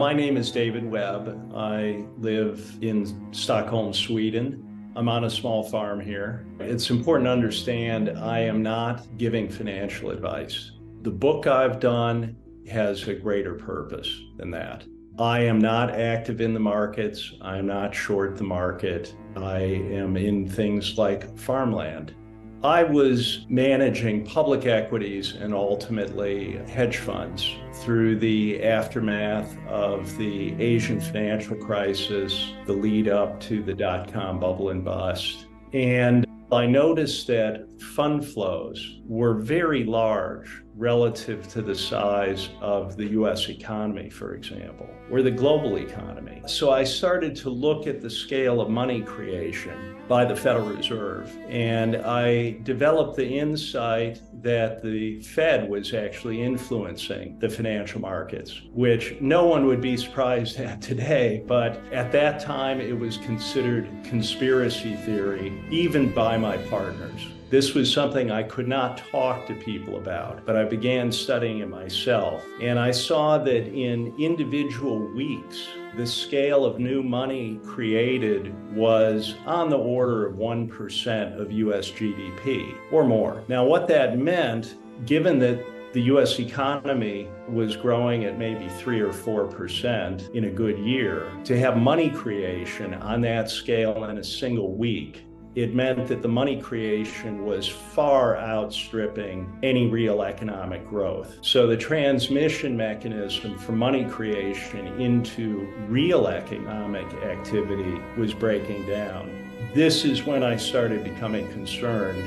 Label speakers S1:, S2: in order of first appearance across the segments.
S1: My name is David Webb. I live in Stockholm, Sweden. I'm on a small farm here. It's important to understand I am not giving financial advice. The book I've done has a greater purpose than that. I am not active in the markets. I'm not short the market. I am in things like farmland. I was managing public equities and ultimately hedge funds through the aftermath of the Asian financial crisis, the lead up to the dot-com bubble and bust. And I noticed that fund flows were very large relative to the size of the US economy, for example, or the global economy. So I started to look at the scale of money creation by the Federal Reserve, and I developed the insight that the Fed was actually influencing the financial markets, which no one would be surprised at today, but at that time it was considered conspiracy theory, even by my partners. This was something I could not talk to people about, but I began studying it myself. And I saw that in individual weeks, the scale of new money created was on the order of 1% of US GDP or more. Now, what that meant, given that the US economy was growing at maybe 3 or 4% in a good year, to have money creation on that scale in a single week, it meant that the money creation was far outstripping any real economic growth. So the transmission mechanism for money creation into real economic activity was breaking down. This is when I started becoming concerned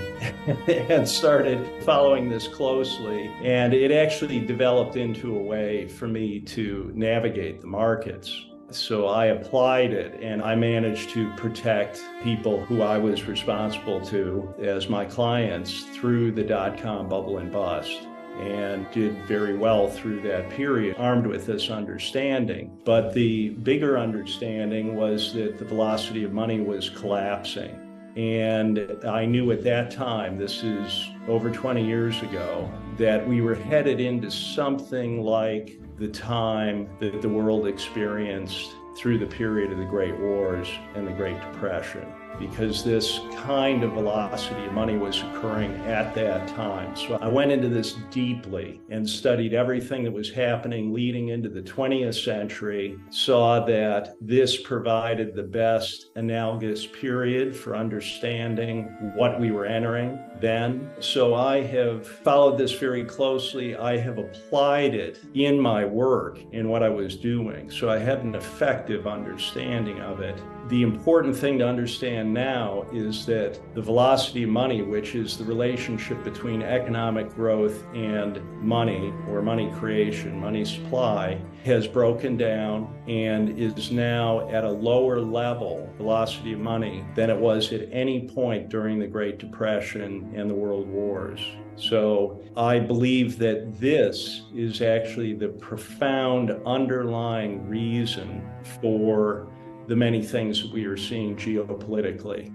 S1: and started following this closely. And it actually developed into a way for me to navigate the markets. So I applied it, and I managed to protect people who I was responsible to as my clients through the dot-com bubble and bust, and did very well through that period, armed with this understanding. But the bigger understanding was that the velocity of money was collapsing. And I knew at that time, this is over 20 years ago, that we were headed into something like the time that the world experienced through the period of the Great Wars and the Great Depression, because this kind of velocity of money was occurring at that time. So I went into this deeply and studied everything that was happening leading into the 20th century, saw that this provided the best analogous period for understanding what we were entering then. So I have followed this very closely. I have applied it in my work, in what I was doing. So I had an effective understanding of it. The important thing to understand now is that the velocity of money, which is the relationship between economic growth and money, or money creation, money supply, has broken down and is now at a lower level, velocity of money, than it was at any point during the Great Depression and the World Wars. So I believe that this is actually the profound underlying reason for the many things that we are seeing geopolitically.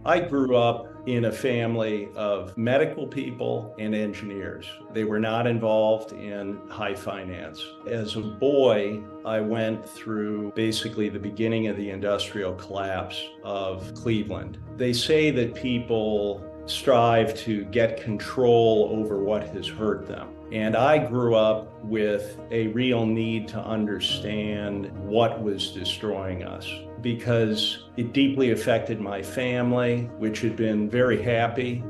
S1: I grew up in a family of medical people and engineers. They were not involved in high finance. As a boy, I went through basically the beginning of the industrial collapse of Cleveland. They say that people strive to get control over what has hurt them. And I grew up with a real need to understand what was destroying us, because it deeply affected my family, which had been very happy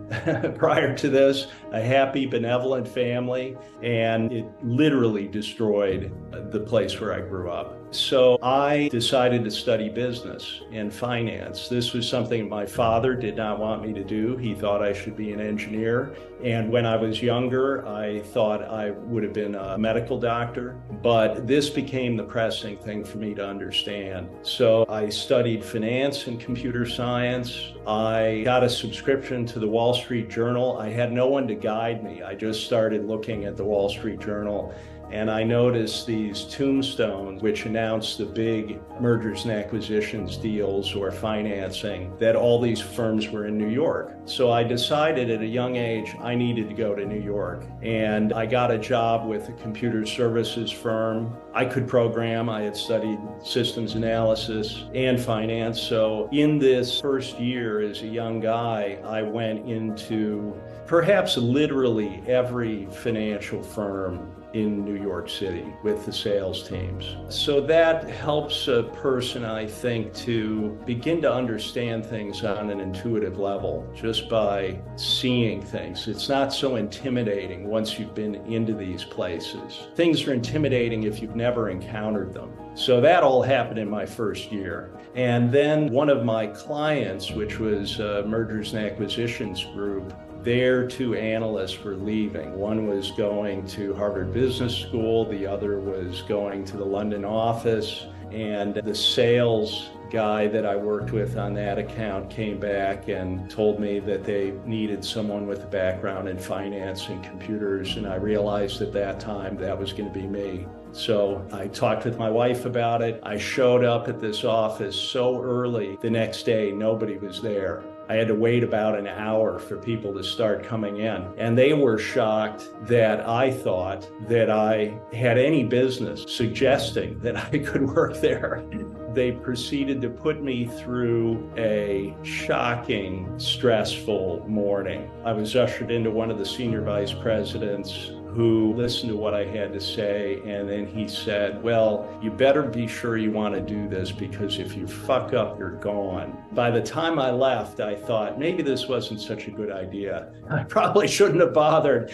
S1: prior to this, a happy, benevolent family, and it literally destroyed the place where I grew up. So I decided to study business and finance. This was something my father did not want me to do. He thought I should be an engineer. And when I was younger, I thought I would have been a medical doctor. But this became the pressing thing for me to understand. So I studied finance and computer science. I got a subscription to the Wall Street Journal. I had no one to guide me. I just started looking at the Wall Street Journal and I noticed these tombstones which announced the big mergers and acquisitions deals or financing, that all these firms were in New York. So I decided at a young age I needed to go to New York, and I got a job with a computer services firm. I could program. I had studied systems analysis and finance. So in this first year as a young guy, I went into perhaps literally every financial firm in New York City with the sales teams. So that helps a person, I think, to begin to understand things on an intuitive level just by seeing things. It's not so intimidating once you've been into these places. Things are intimidating if you've never encountered them. So that all happened in my first year. And then one of my clients, which was a mergers and acquisitions group, their two analysts were leaving. One was going to Harvard Business School, the other was going to the London office, and the sales guy that I worked with on that account came back and told me that they needed someone with a background in finance and computers, and I realized at that time that was going to be me. So I talked with my wife about it. I showed up at this office so early. The next day, nobody was there. I had to wait about an hour for people to start coming in. And they were shocked that I thought that I had any business suggesting that I could work there. They proceeded to put me through a shocking, stressful morning. I was ushered into one of the senior vice presidents who listened to what I had to say, and then he said, well, you better be sure you want to do this, because if you fuck up, you're gone. By the time I left, I thought maybe this wasn't such a good idea. I probably shouldn't have bothered.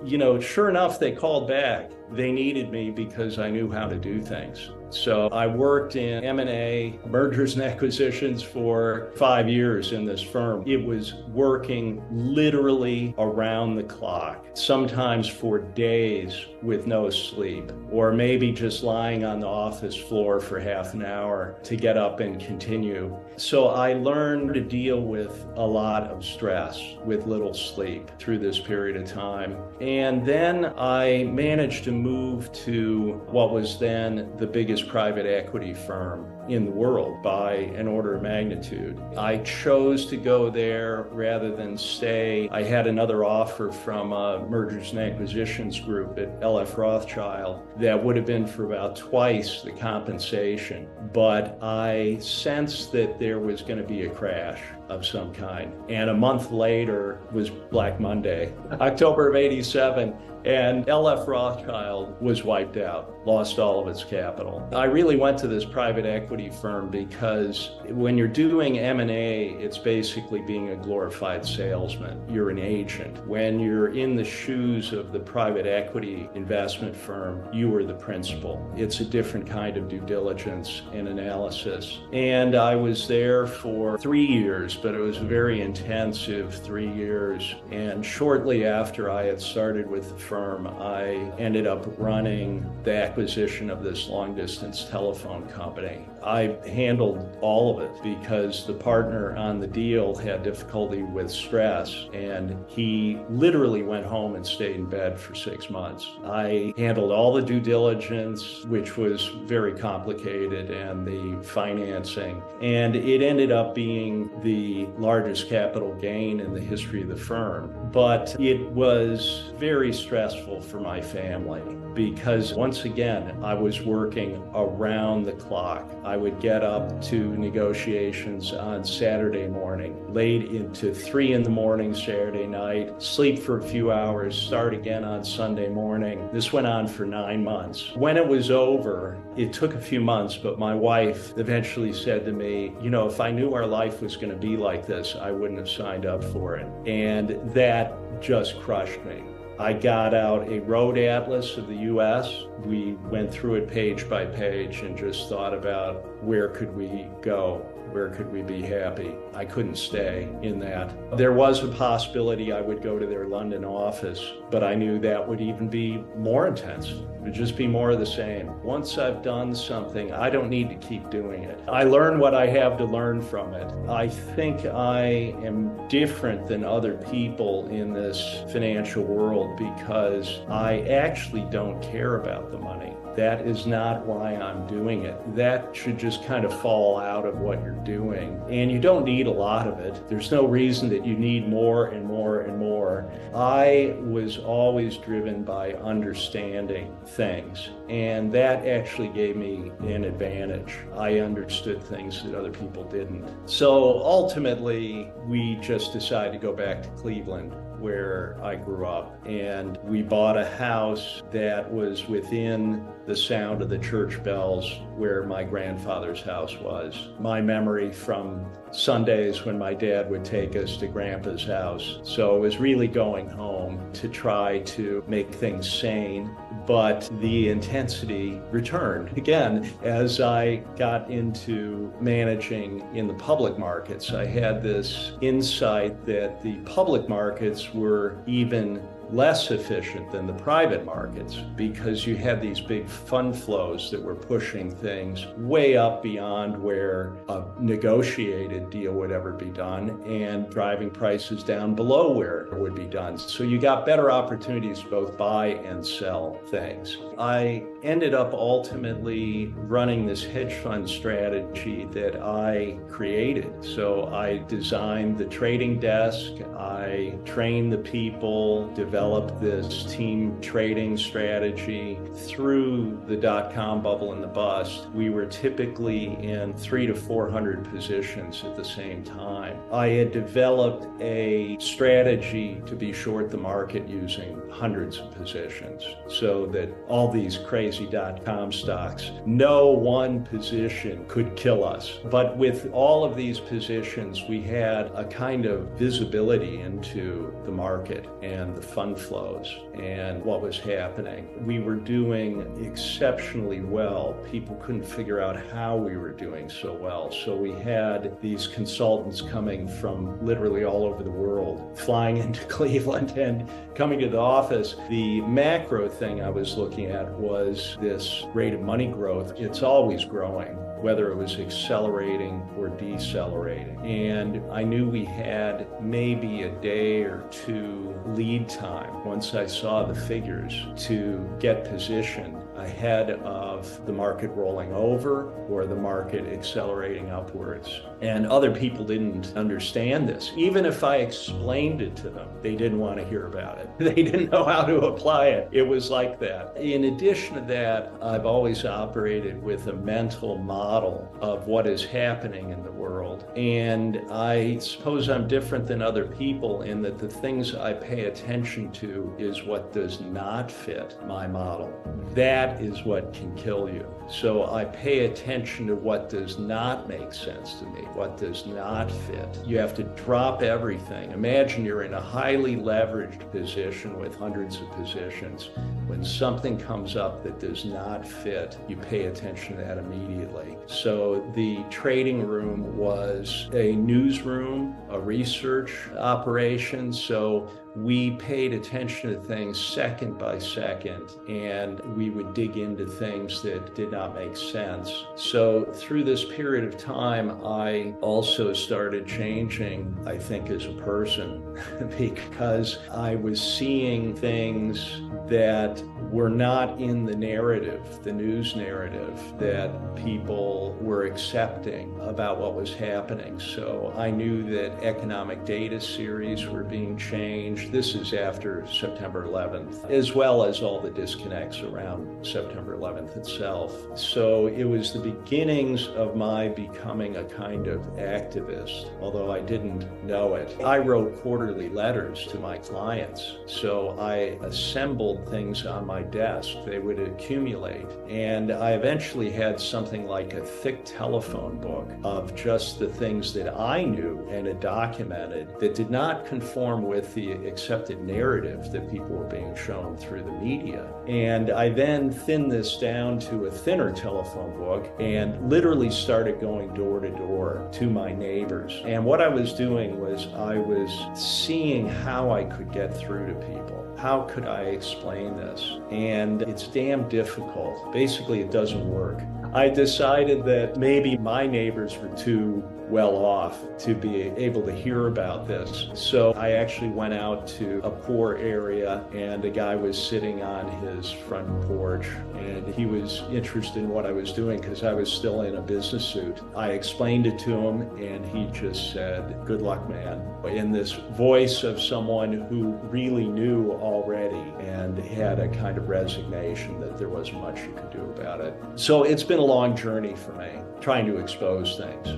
S1: You know, sure enough, they called back. They needed me because I knew how to do things. So I worked in M&A, mergers and acquisitions, for 5 years in this firm. It was working literally around the clock, sometimes for days with no sleep, or maybe just lying on the office floor for half an hour to get up and continue. So I learned to deal with a lot of stress with little sleep through this period of time. And then I managed to move to what was then the biggest private equity firm in the world by an order of magnitude. I chose to go there rather than stay. I had another offer from a mergers and acquisitions group at LF Rothschild that would have been for about twice the compensation, but I sensed that there was going to be a crash of some kind. And a month later was Black Monday, October of '87, and LF Rothschild was wiped out, lost all of its capital. I really went to this private equity firm because when you're doing M&A, it's basically being a glorified salesman. You're an agent. When you're in the shoes of the private equity investment firm, you are the principal. It's a different kind of due diligence and analysis. And I was there for 3 years, but it was a very intensive 3 years. And shortly after I had started with the firm, I ended up running the acquisition of this long-distance telephone company. I handled all of it because the partner on the deal had difficulty with stress, and he literally went home and stayed in bed for 6 months. I handled all the due diligence, which was very complicated, and the financing, and it ended up being the largest capital gain in the history of the firm. But it was very stressful for my family because, once again, I was working around the clock. I would get up to negotiations on Saturday morning, late into 3 a.m. Saturday night, sleep for a few hours, start again on Sunday morning. This went on for 9 months. When it was over, it took a few months, but my wife eventually said to me, you know, if I knew our life was going to be like this, I wouldn't have signed up for it. And that just crushed me. I got out a road atlas of the U.S. We went through it page by page and just thought about where could we go. Where could we be happy? I couldn't stay in that. There was a possibility I would go to their London office, but I knew that would even be more intense. It would just be more of the same. Once I've done something, I don't need to keep doing it. I learn what I have to learn from it. I think I am different than other people in this financial world because I actually don't care about the money. That is not why I'm doing it. That should just kind of fall out of what you're doing. And you don't need a lot of it. There's no reason that you need more and more and more. I was always driven by understanding things, and that actually gave me an advantage. I understood things that other people didn't. So ultimately, we just decided to go back to Cleveland, where I grew up, and we bought a house that was within the sound of the church bells where my grandfather's house was. My memory from Sundays when my dad would take us to Grandpa's house. So it was really going home to try to make things sane, but the intensity returned. Again, as I got into managing in the public markets, I had this insight that the public markets were even less efficient than the private markets because you had these big fund flows that were pushing things way up beyond where a negotiated deal would ever be done and driving prices down below where it would be done. So you got better opportunities to both buy and sell things. I ended up ultimately running this hedge fund strategy that I created. So I designed the trading desk, I trained the people, developed this team trading strategy. Through the dot-com bubble and the bust, we were typically in 300 to 400 positions at the same time. I had developed a strategy to be short the market using hundreds of positions so that all these crazy dot-com stocks, no one position could kill us. But with all of these positions, we had a kind of visibility into the market and the fund flows and what was happening. We were doing exceptionally well. People couldn't figure out how we were doing so well. So we had these consultants coming from literally all over the world, flying into Cleveland and coming to the office. The macro thing I was looking at was this rate of money growth. It's always growing, whether it was accelerating or decelerating. And I knew we had maybe a day or two lead time once I saw the figures to get positioned ahead of the market rolling over or the market accelerating upwards. And other people didn't understand this. Even if I explained it to them, they didn't want to hear about it. They didn't know how to apply it. It was like that. In addition to that, I've always operated with a mental model of what is happening in the world. And I suppose I'm different than other people in that the things I pay attention to is what does not fit my model. That is what can kill you. So I pay attention to what does not make sense to me, what does not fit. You have to drop everything. Imagine you're in a highly leveraged position with hundreds of positions. When something comes up that does not fit, you pay attention to that immediately. So the trading room was a newsroom, a research operation. So we paid attention to things second by second, and we would dig into things that did not make sense. So through this period of time, I also started changing, I think, as a person, because I was seeing things that were not in the narrative, the news narrative that people were accepting about what was happening. So I knew that economic data series were being changed. This is after September 11th, as well as all the disconnects around September 11th itself. So it was the beginnings of my becoming a kind of activist, although I didn't know it. I wrote quarterly letters to my clients. So I assembled things on my my desk. They would accumulate. And I eventually had something like a thick telephone book of just the things that I knew and had documented that did not conform with the accepted narrative that people were being shown through the media. And I then thinned this down to a thinner telephone book and literally started going door to door to my neighbors. And what I was doing was I was seeing how I could get through to people. How could I explain this? And it's damn difficult. Basically, it doesn't work. I decided that maybe my neighbors were too well off to be able to hear about this. So I actually went out to a poor area, and a guy was sitting on his front porch, and he was interested in what I was doing because I was still in a business suit. I explained it to him, and he just said, "Good luck, man," in this voice of someone who really knew already and had a kind of resignation that there wasn't much you could do about it. So it's been a long journey for me, trying to expose things.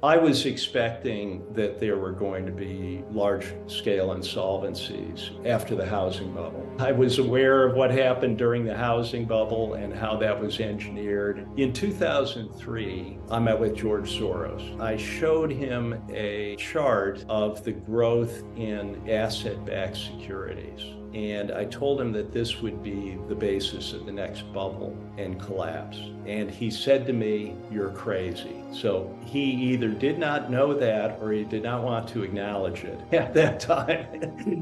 S1: I was expecting that there were going to be large-scale insolvencies after the housing bubble. I was aware of what happened during the housing bubble and how that was engineered. In 2003, I met with George Soros. I showed him a chart of the growth in asset-backed securities. And I told him that this would be the basis of the next bubble and collapse. And he said to me, "You're crazy." So he either did not know that or he did not want to acknowledge it at that time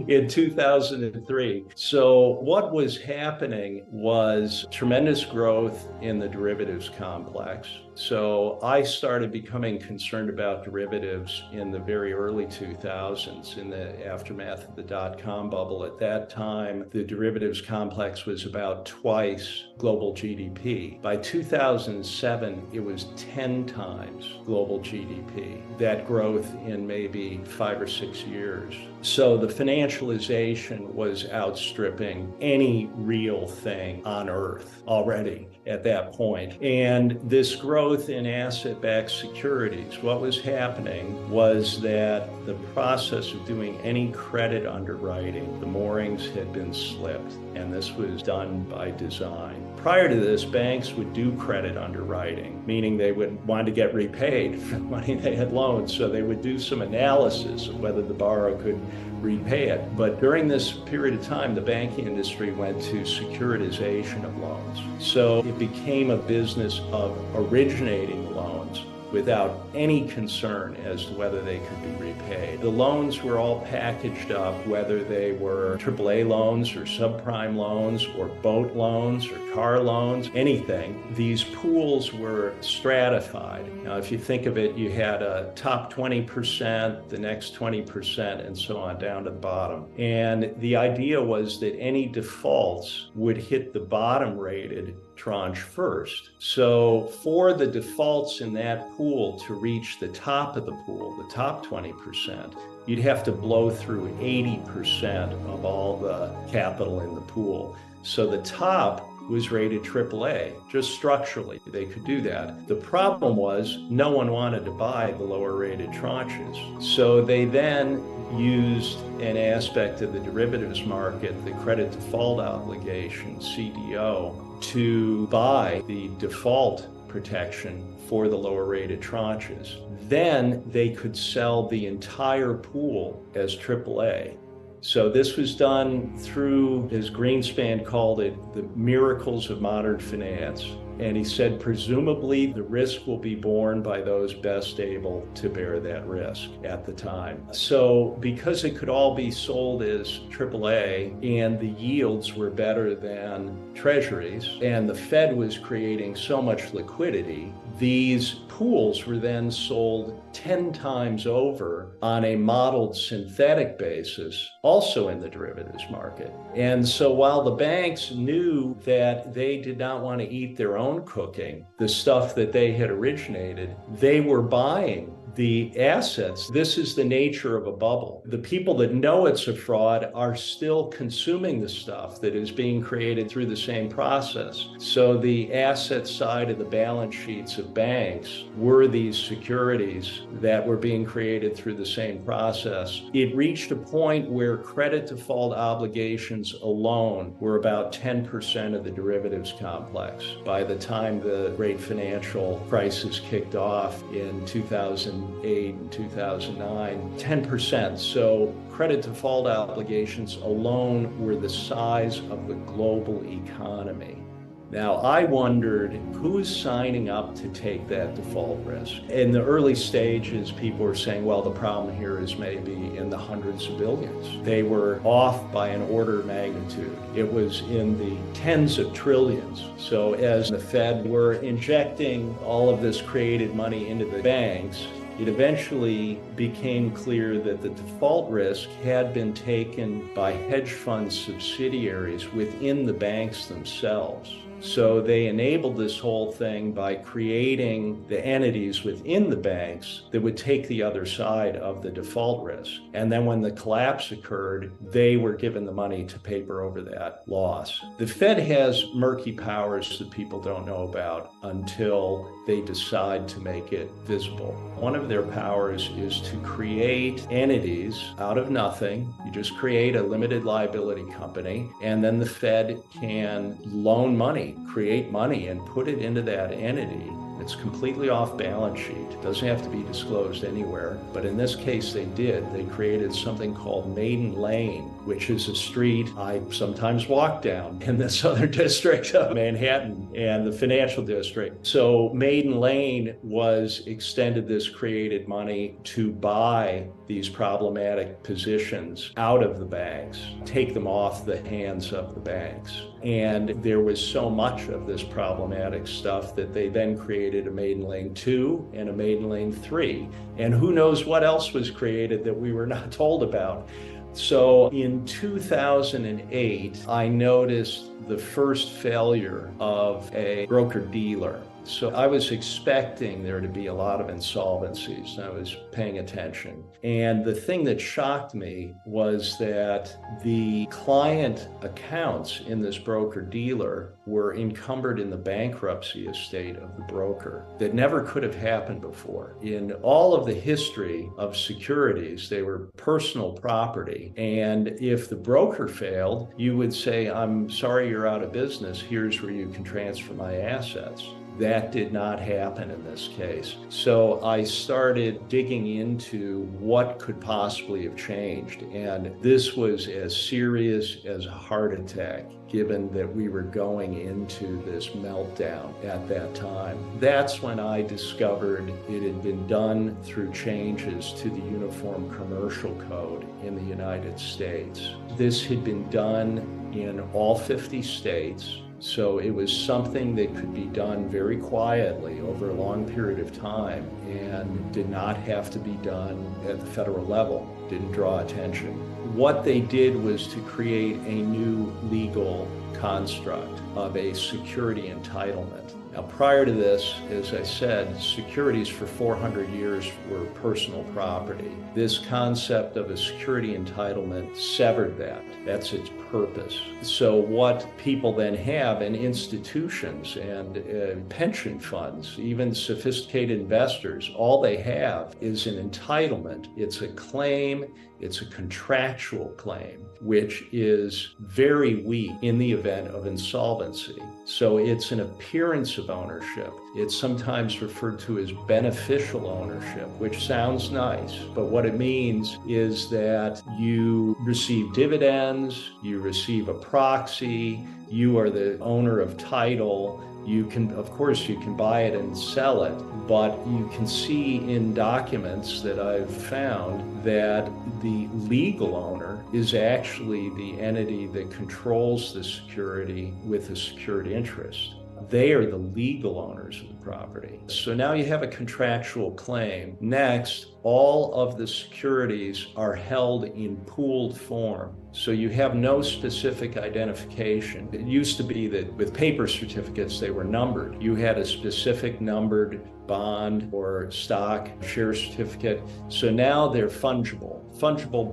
S1: in 2003. So what was happening was tremendous growth in the derivatives complex. So I started becoming concerned about derivatives in the very early 2000s, in the aftermath of the dot-com bubble. At that time, the derivatives complex was about twice global GDP. By 2007, it was 10 times global GDP. That growth in maybe 5 or 6 years. So the financialization was outstripping any real thing on earth already at that point. And this growth in asset-backed securities, what was happening was that the process of doing any credit underwriting, the moorings had been slipped, and this was done by design. Prior to this, banks would do credit underwriting, meaning they would want to get repaid for the money they had loaned. So they would do some analysis of whether the borrower could repay it. But during this period of time, the banking industry went to securitization of loans. So it became a business of originating loans without any concern as to whether they could be repaid. The loans were all packaged up, whether they were AAA loans or subprime loans or boat loans or car loans, anything. These pools were stratified. Now, if you think of it, you had a top 20%, the next 20%, and so on down to the bottom. And the idea was that any defaults would hit the bottom rated tranche first. So for the defaults in that pool to reach the top of the pool, the top 20%, you'd have to blow through 80% of all the capital in the pool. So the top was rated AAA, just structurally, they could do that. The problem was no one wanted to buy the lower rated tranches. So they then used an aspect of the derivatives market, the credit default obligation, CDO, to buy the default protection for the lower rated tranches. Then they could sell the entire pool as AAA. So this was done through, as Greenspan called it, the miracles of modern finance. And he said, presumably the risk will be borne by those best able to bear that risk at the time. So because it could all be sold as AAA and the yields were better than treasuries and the Fed was creating so much liquidity, these pools were then sold 10 times over on a modeled synthetic basis, also in the derivatives market. And so while the banks knew that they did not want to eat their own cooking, the stuff that they had originated, they were buying The assets, this is the nature of a bubble. The people that know it's a fraud are still consuming the stuff that is being created through the same process. So the asset side of the balance sheets of banks were these securities that were being created through the same process. It reached a point where credit default obligations alone were about 10% of the derivatives complex. By the time the great financial crisis kicked off in 2008 and 2009, 10%. So credit default obligations alone were the size of the global economy. Now, I wondered who's signing up to take that default risk. In the early stages, people were saying, well, the problem here is maybe in the hundreds of billions. They were off by an order of magnitude. It was in the tens of trillions. So as the Fed were injecting all of this created money into the banks, it eventually became clear that the default risk had been taken by hedge fund subsidiaries within the banks themselves. So they enabled this whole thing by creating the entities within the banks that would take the other side of the default risk. And then when the collapse occurred, they were given the money to paper over that loss. The Fed has murky powers that people don't know about until they decide to make it visible. One of their powers is to create entities out of nothing. You just create a limited liability company, and then the Fed can loan money, create money, and put it into that entity. It's completely off balance sheet. It doesn't have to be disclosed anywhere. But in this case, they did. They created something called Maiden Lane, which is a street I sometimes walk down in the southern district of Manhattan and the financial district. So Maiden Lane was extended this created money to buy these problematic positions out of the banks, take them off the hands of the banks. And there was so much of this problematic stuff that they then created a Maiden Lane 2 and a Maiden Lane 3. And who knows what else was created that we were not told about. So in 2008, I noticed the first failure of a broker-dealer. So I was expecting there to be a lot of insolvencies. I was paying attention. And the thing that shocked me was that the client accounts in this broker-dealer were encumbered in the bankruptcy estate of the broker. That never could have happened before. In all of the history of securities, they were personal property. And if the broker failed, you would say, I'm sorry you're out of business. Here's where you can transfer my assets. That did not happen in this case. So I started digging into what could possibly have changed. And this was as serious as a heart attack, given that we were going into this meltdown at that time. That's when I discovered it had been done through changes to the Uniform Commercial Code in the United States. This had been done in all 50 states. So it was something that could be done very quietly over a long period of time and did not have to be done at the federal level, didn't draw attention. What they did was to create a new legal construct of a security entitlement. Now, prior to this, as I said, securities for 400 years were personal property. This concept of a security entitlement severed that. That's its purpose. So what people then have, and institutions and pension funds, even sophisticated investors, all they have is an entitlement. It's a claim, it's a contractual claim, which is very weak in the event of insolvency. So it's an appearance of ownership. It's sometimes referred to as beneficial ownership, which sounds nice, but what it means is that you receive dividends, you receive a proxy, you are the owner of title. You can, of course, you can buy it and sell it, but you can see in documents that I've found that the legal owner is actually the entity that controls the security with a secured interest. They are the legal owners of the property. So now you have a contractual claim. Next, all of the securities are held in pooled form. So you have no specific identification. It used to be that with paper certificates, they were numbered. You had a specific numbered bond or stock share certificate. So now they're fungible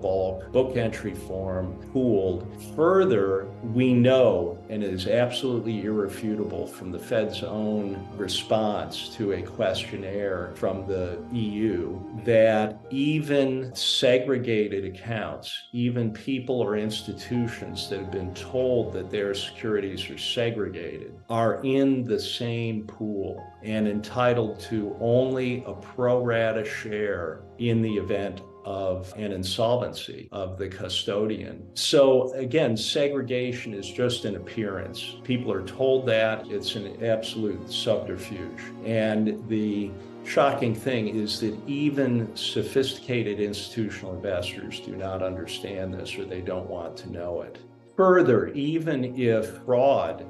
S1: bulk, book entry form, pooled. Further, we know, and it is absolutely irrefutable from the Fed's own response to a questionnaire from the EU, that even segregated accounts, even people or institutions that have been told that their securities are segregated, are in the same pool and entitled to only a pro rata share in the event of an insolvency of the custodian. So again, segregation is just an appearance. People are told that. It's an absolute subterfuge. And the shocking thing is that even sophisticated institutional investors do not understand this, or they don't want to know it. Further, even if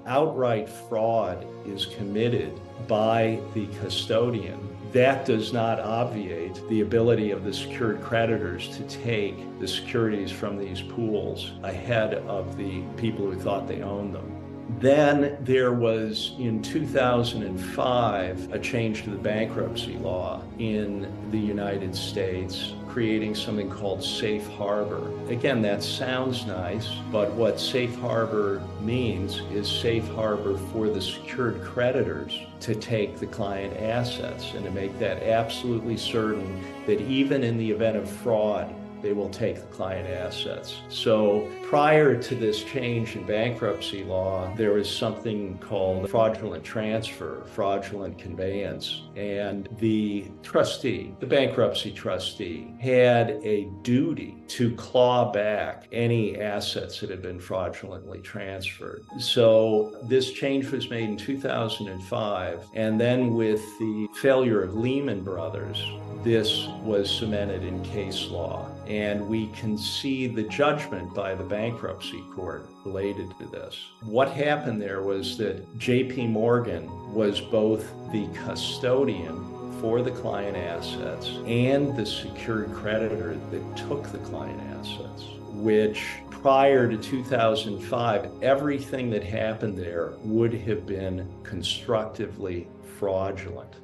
S1: outright fraud is committed by the custodian, that does not obviate the ability of the secured creditors to take the securities from these pools ahead of the people who thought they owned them. Then there was, in 2005, a change to the bankruptcy law in the United States, creating something called safe harbor. Again, that sounds nice, but what safe harbor means is safe harbor for the secured creditors to take the client assets, and to make that absolutely certain that even in the event of fraud, they will take the client assets. So prior to this change in bankruptcy law, there was something called fraudulent transfer, fraudulent conveyance. And the trustee, the bankruptcy trustee, had a duty to claw back any assets that had been fraudulently transferred. So this change was made in 2005. And then with the failure of Lehman Brothers, this was cemented in case law. And we can see the judgment by the bankruptcy court related to this. What happened there was that JP Morgan was both the custodian for the client assets and the secured creditor that took the client assets, which prior to 2005, everything that happened there would have been constructively fraudulent.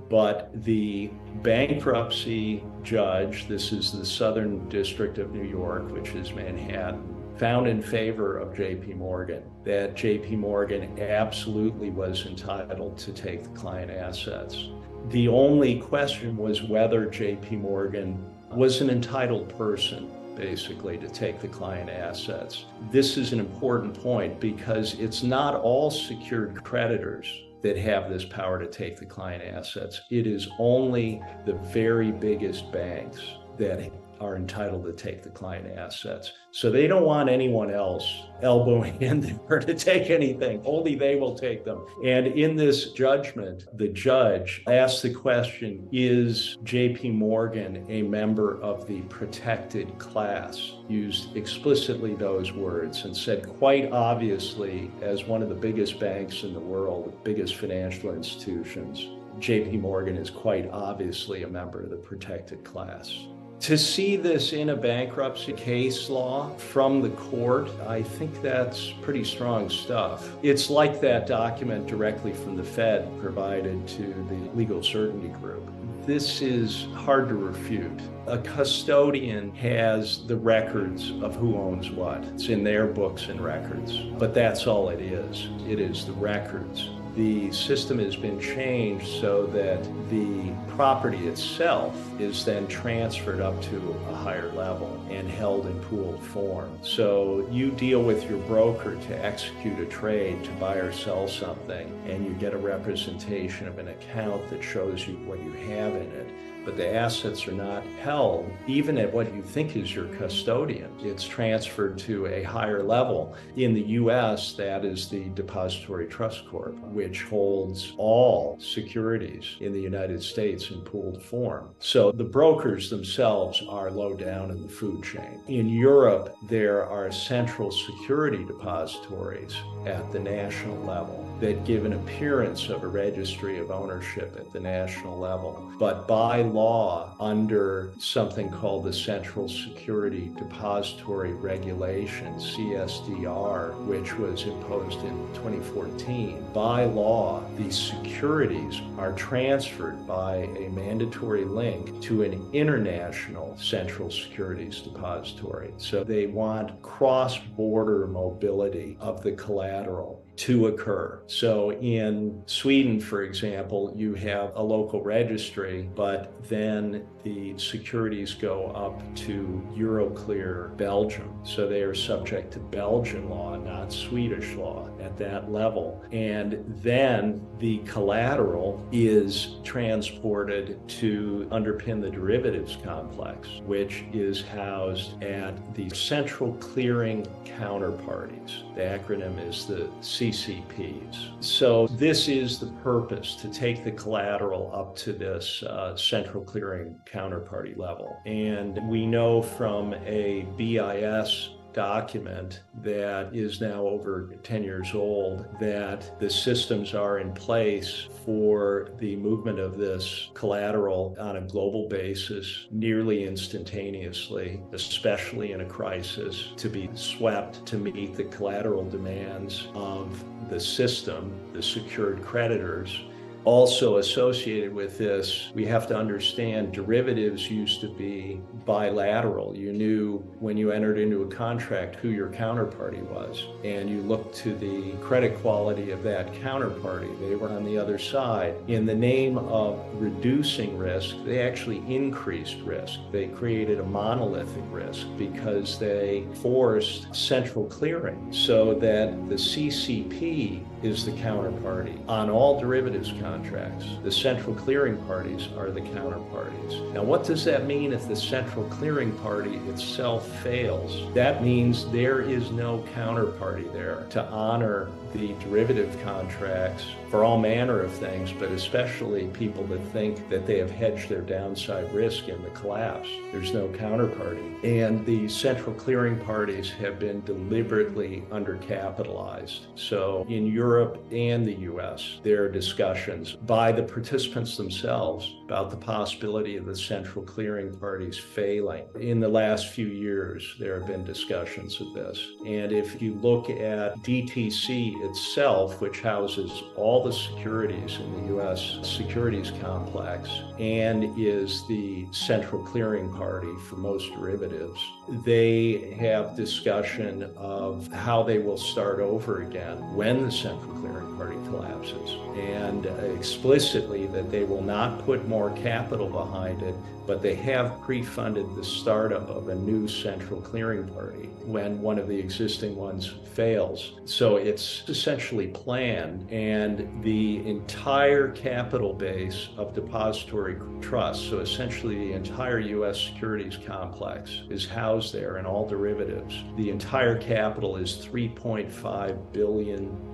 S1: But the bankruptcy judge, this is the Southern District of New York, which is Manhattan, found in favor of JP Morgan that JP Morgan absolutely was entitled to take the client assets. The only question was whether JP Morgan was an entitled person, basically, to take the client assets. This is an important point because it's not all secured creditors that have this power to take the client assets. It is only the very biggest banks that are entitled to take the client assets. So they don't want anyone else elbowing in there to take anything. Only they will take them. And in this judgment, the judge asked the question, is JP Morgan a member of the protected class? Used explicitly those words and said quite obviously, as one of the biggest banks in the world, biggest financial institutions, JP Morgan is quite obviously a member of the protected class. To see this in a bankruptcy case law from the court, I think that's pretty strong stuff. It's like that document directly from the Fed provided to the Legal Certainty Group. This is hard to refute. A custodian has the records of who owns what. It's in their books and records, but that's all it is. It is the records. The system has been changed so that the property itself is then transferred up to a higher level and held in pooled form. So you deal with your broker to execute a trade to buy or sell something, and you get a representation of an account that shows you what you have in it. But the assets are not held even at what you think is your custodian. It's transferred to a higher level. In the US, that is the Depository Trust Corp, which holds all securities in the United States in pooled form. So the brokers themselves are low down in the food chain. In Europe, there are central security depositories at the national level that give an appearance of a registry of ownership at the national level. But by law under something called the Central Security Depository Regulation, CSDR, which was imposed in 2014. By law, these securities are transferred by a mandatory link to an international central securities depository. So they want cross-border mobility of the collateral to occur. So in Sweden, for example, you have a local registry, but then the securities go up to Euroclear Belgium. So they are subject to Belgian law, not Swedish law at that level. And then the collateral is transported to underpin the derivatives complex, which is housed at the central clearing counterparties. The acronym is the CCPs. So this is the purpose, to take the collateral up to this central clearing counterparty level. And we know from a BIS document that is now over 10 years old that the systems are in place for the movement of this collateral on a global basis nearly instantaneously, especially in a crisis, to be swept to meet the collateral demands of the system, the secured creditors. Also associated with this, we have to understand derivatives used to be bilateral. You knew when you entered into a contract who your counterparty was, and you looked to the credit quality of that counterparty. They were on the other side. In the name of reducing risk, they actually increased risk. They created a monolithic risk because they forced central clearing so that the CCP is the counterparty on all derivatives contracts. The central clearing parties are the counterparties. Now, what does that mean if the central clearing party itself fails? That means there is no counterparty there to honor the derivative contracts for all manner of things, but especially people that think that they have hedged their downside risk in the collapse. There's no counterparty. And the central clearing parties have been deliberately undercapitalized. So in Europe and the US, there are discussions by the participants themselves about the possibility of the central clearing parties failing. In the last few years, there have been discussions of this. And if you look at DTC itself, which houses all the securities in the U.S. securities complex and is the central clearing party for most derivatives, they have discussion of how they will start over again when the central clearing party collapses, and explicitly that they will not put more capital behind it, but they have pre-funded the startup of a new central clearing party when one of the existing ones fails. So it's essentially planned, and the entire capital base of depository trusts, so essentially the entire U.S. securities complex, is housed there in all derivatives. The entire capital is $3.5 billion.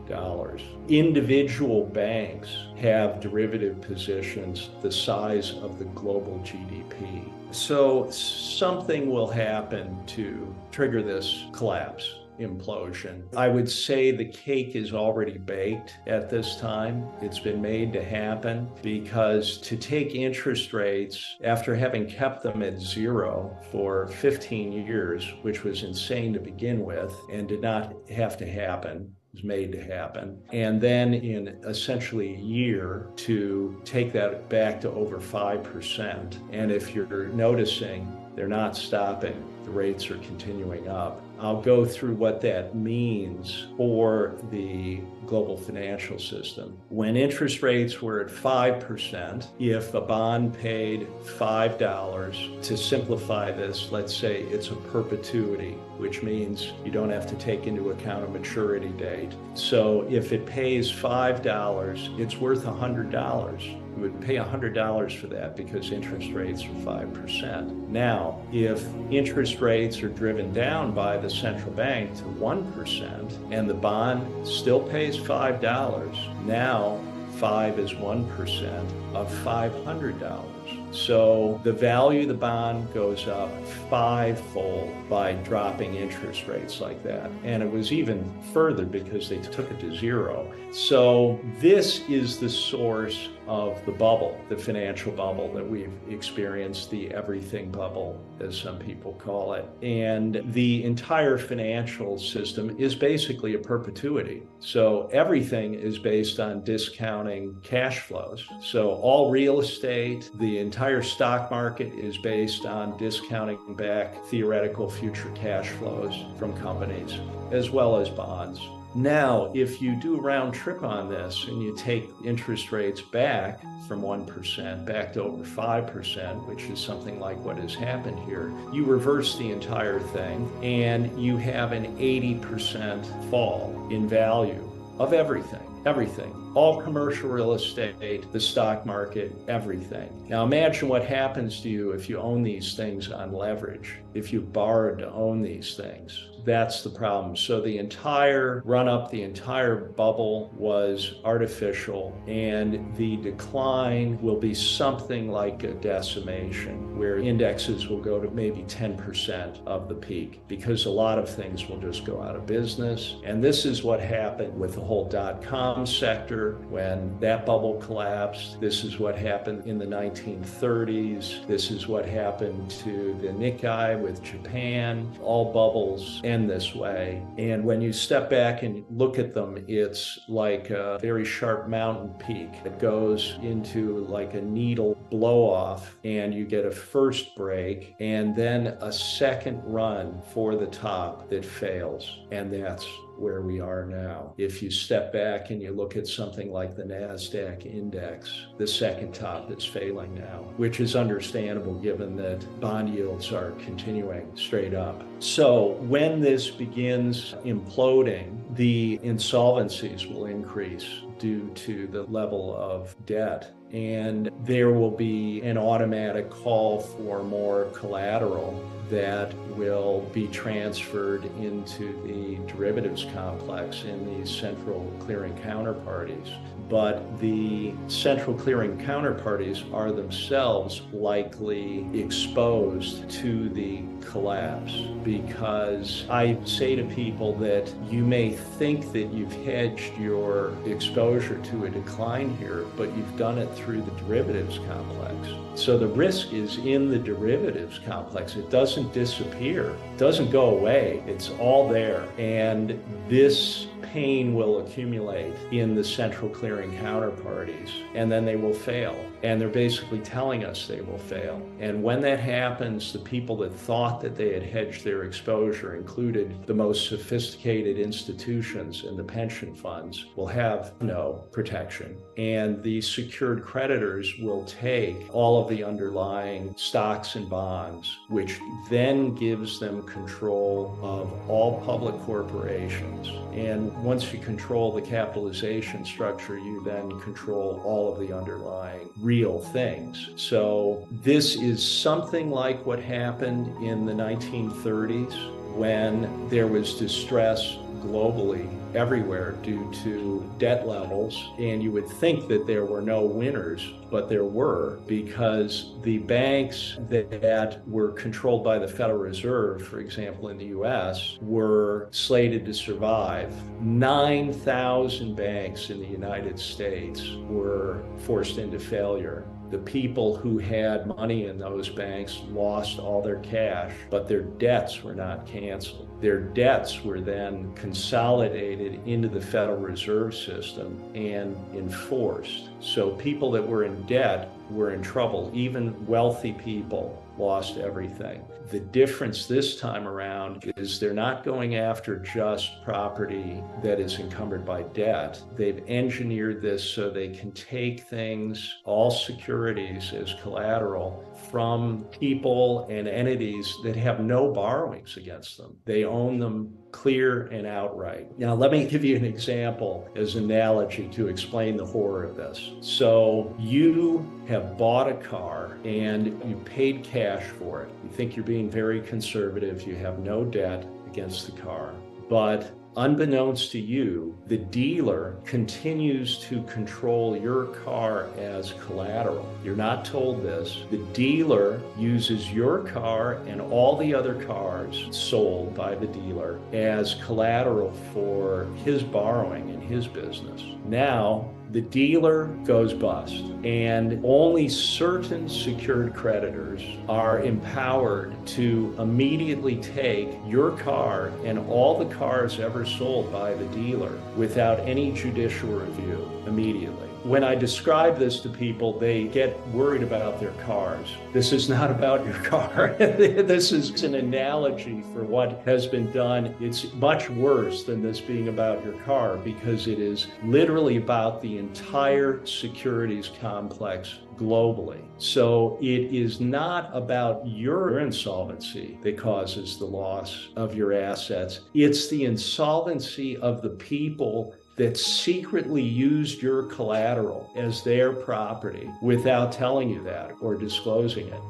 S1: Individual banks have derivative positions the size of the global GDP. So something will happen to trigger this collapse, implosion. I would say the cake is already baked at this time. It's been made to happen because to take interest rates after having kept them at zero for 15 years, which was insane to begin with and did not have to happen, was made to happen. And then in essentially a year to take that back to over 5%. And if you're noticing, they're not stopping. The rates are continuing up. I'll go through what that means for the global financial system. When interest rates were at 5%, if a bond paid $5, to simplify this, let's say it's a perpetuity, which means you don't have to take into account a maturity date. So if it pays $5, it's worth $100. You would pay $100 for that because interest rates are 5%. Now, if interest rates are driven down by the central bank to 1% and the bond still pays $5, now 5 is 1% of $500. So the value of the bond goes up fivefold by dropping interest rates like that. And it was even further because they took it to zero. So this is the source of the bubble, the financial bubble that we've experienced, the everything bubble, as some people call it. And the entire financial system is basically a perpetuity. So everything is based on discounting cash flows. So all real estate, the entire stock market is based on discounting back theoretical future cash flows from companies, as well as bonds. Now, if you do a round trip on this and you take interest rates back from 1% back to over 5%, which is something like what has happened here, you reverse the entire thing and you have an 80% fall in value of everything. Everything, all commercial real estate, the stock market, everything. Now imagine what happens to you if you own these things on leverage, if you borrowed to own these things. That's the problem. So the entire run-up, the entire bubble was artificial, and the decline will be something like a decimation, where indexes will go to maybe 10% of the peak, because a lot of things will just go out of business. And this is what happened with the whole dot-com sector when that bubble collapsed. This is what happened in the 1930s. This is what happened to the Nikkei with Japan. All bubbles end this way. And when you step back and look at them, it's like a very sharp mountain peak that goes into like a needle blow off, and you get a first break and then a second run for the top that fails. And that's where we are now. If you step back and you look at something like the NASDAQ index, the second top is failing now, which is understandable given that bond yields are continuing straight up. So when this begins imploding, the insolvencies will increase due to the level of debt. And there will be an automatic call for more collateral that will be transferred into the derivatives complex in these central clearing counterparties. But the central clearing counterparties are themselves likely exposed to the collapse, because I say to people that you may think that you've hedged your exposure to a decline here, but you've done it through the derivatives complex. So the risk is in the derivatives complex. It doesn't disappear, it doesn't go away, it's all there. And this pain will accumulate in the central clearing counterparties, and then they will fail. And they're basically telling us they will fail. And when that happens, the people that thought that they had hedged their exposure, included the most sophisticated institutions and the pension funds, will have no protection. And the secured creditors will take all of the underlying stocks and bonds, which then gives them control of all public corporations. And once you control the capitalization structure, you then control all of the underlying real things. So this is something like what happened in the 1930s when there was distress globally everywhere due to debt levels. And you would think that there were no winners, but there were, because the banks that were controlled by the Federal Reserve, for example, in the US, were slated to survive. 9,000 banks in the United States were forced into failure. The people who had money in those banks lost all their cash, but their debts were not canceled. Their debts were then consolidated into the Federal Reserve System and enforced. So people that were in debt were in trouble. Even wealthy people lost everything. The difference this time around is they're not going after just property that is encumbered by debt. They've engineered this so they can take things, all securities as collateral, from people and entities that have no borrowings against them. They own them clear and outright. Now, let me give you an example as an analogy to explain the horror of this. So you have bought a car and you paid cash for it. You think you're being very conservative. You have no debt against the car. But unbeknownst to you, the dealer continues to control your car as collateral. You're not told this. The dealer uses your car and all the other cars sold by the dealer as collateral for his borrowing in his business. Now, the dealer goes bust, and only certain secured creditors are empowered to immediately take your car and all the cars ever sold by the dealer without any judicial review immediately. When I describe this to people, they get worried about their cars. This is not about your car. This is an analogy for what has been done. It's much worse than this being about your car, because it is literally about the entire securities complex globally. So it is not about your insolvency that causes the loss of your assets. It's the insolvency of the people that secretly used your collateral as their property without telling you that or disclosing it.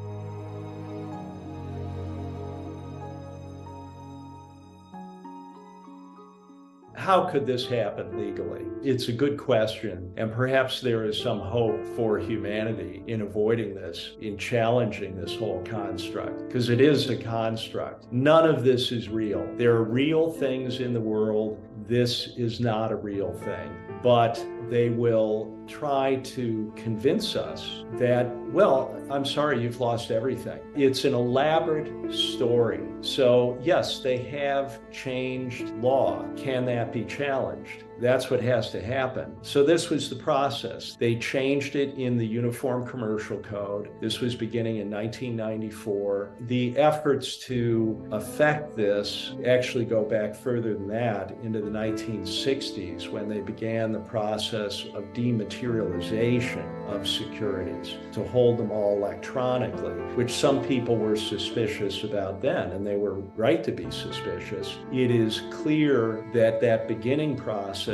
S1: How could this happen legally? It's a good question, and perhaps there is some hope for humanity in avoiding this, in challenging this whole construct, because it is a construct. None of this is real. There are real things in the world. This is not a real thing, but they will try to convince us that, well, I'm sorry, you've lost everything. It's an elaborate story. So yes, they have changed law. Can that be challenged? That's what has to happen. So this was the process. They changed it in the Uniform Commercial Code. This was beginning in 1994. The efforts to affect this actually go back further than that, into the 1960s, when they began the process of dematerialization of securities to hold them all electronically, which some people were suspicious about then, and they were right to be suspicious. It is clear that that beginning process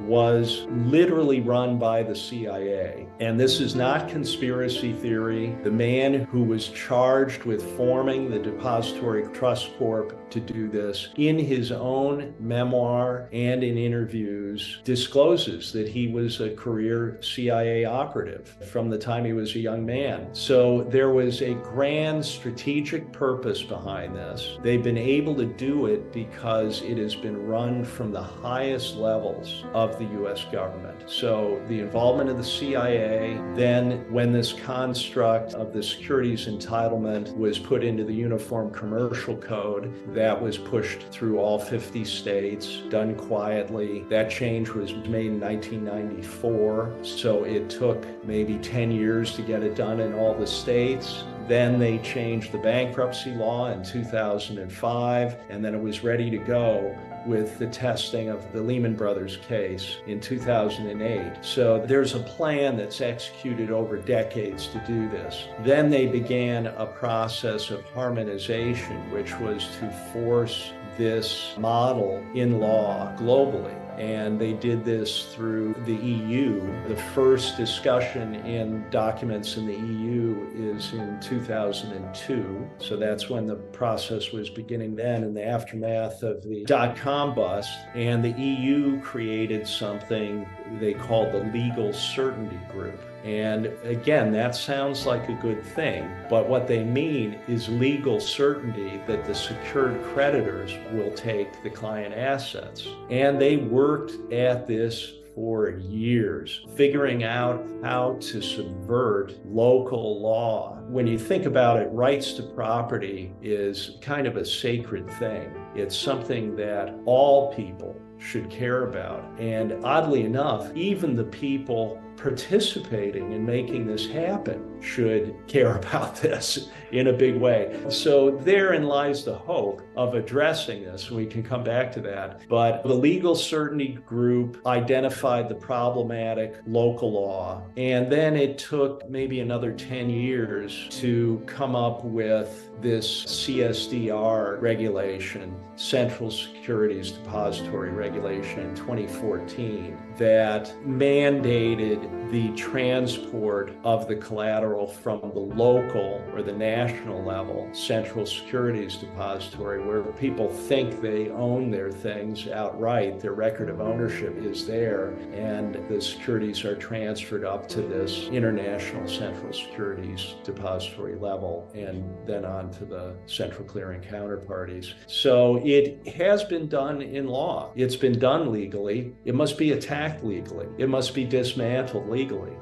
S1: was literally run by the CIA. And this is not conspiracy theory. The man who was charged with forming the Depository Trust Corp to do this, in his own memoir and in interviews, discloses that he was a career CIA operative from the time he was a young man. So there was a grand strategic purpose behind this. They've been able to do it because it has been run from the highest levels of the U.S. government. So the involvement of the CIA, then when this construct of the securities entitlement was put into the Uniform Commercial Code, that was pushed through all 50 states, done quietly. That change was made in 1994, so it took maybe 10 years to get it done in all the states. Then they changed the bankruptcy law in 2005, and then it was ready to go with the testing of the Lehman Brothers case in 2008. So there's a plan that's executed over decades to do this. Then they began a process of harmonization, which was to force this model in law globally. And they did this through the EU. The first discussion in documents in the EU is in 2002. So that's when the process was beginning then, in the aftermath of the dot-com bust. And the EU created something they called the Legal Certainty Group. And again, that sounds like a good thing, but what they mean is legal certainty that the secured creditors will take the client assets. And they worked at this for years, figuring out how to subvert local law. When you think about it, rights to property is kind of a sacred thing. It's something that all people should care about. And oddly enough, even the people participating in making this happen should care about this in a big way. So therein lies the hope of addressing this. We can come back to that. But the Legal Certainty Group identified the problematic local law, and then it took maybe another 10 years to come up with this CSDR regulation, Central Securities Depository Regulation, in 2014, that mandated the transport of the collateral from the local or the national level, central securities depository, where people think they own their things outright, their record of ownership is there, and the securities are transferred up to this international central securities depository level and then on to the central clearing counterparties. So it has been done in law. It's been done legally. It must be attacked legally. It must be dismantled legally.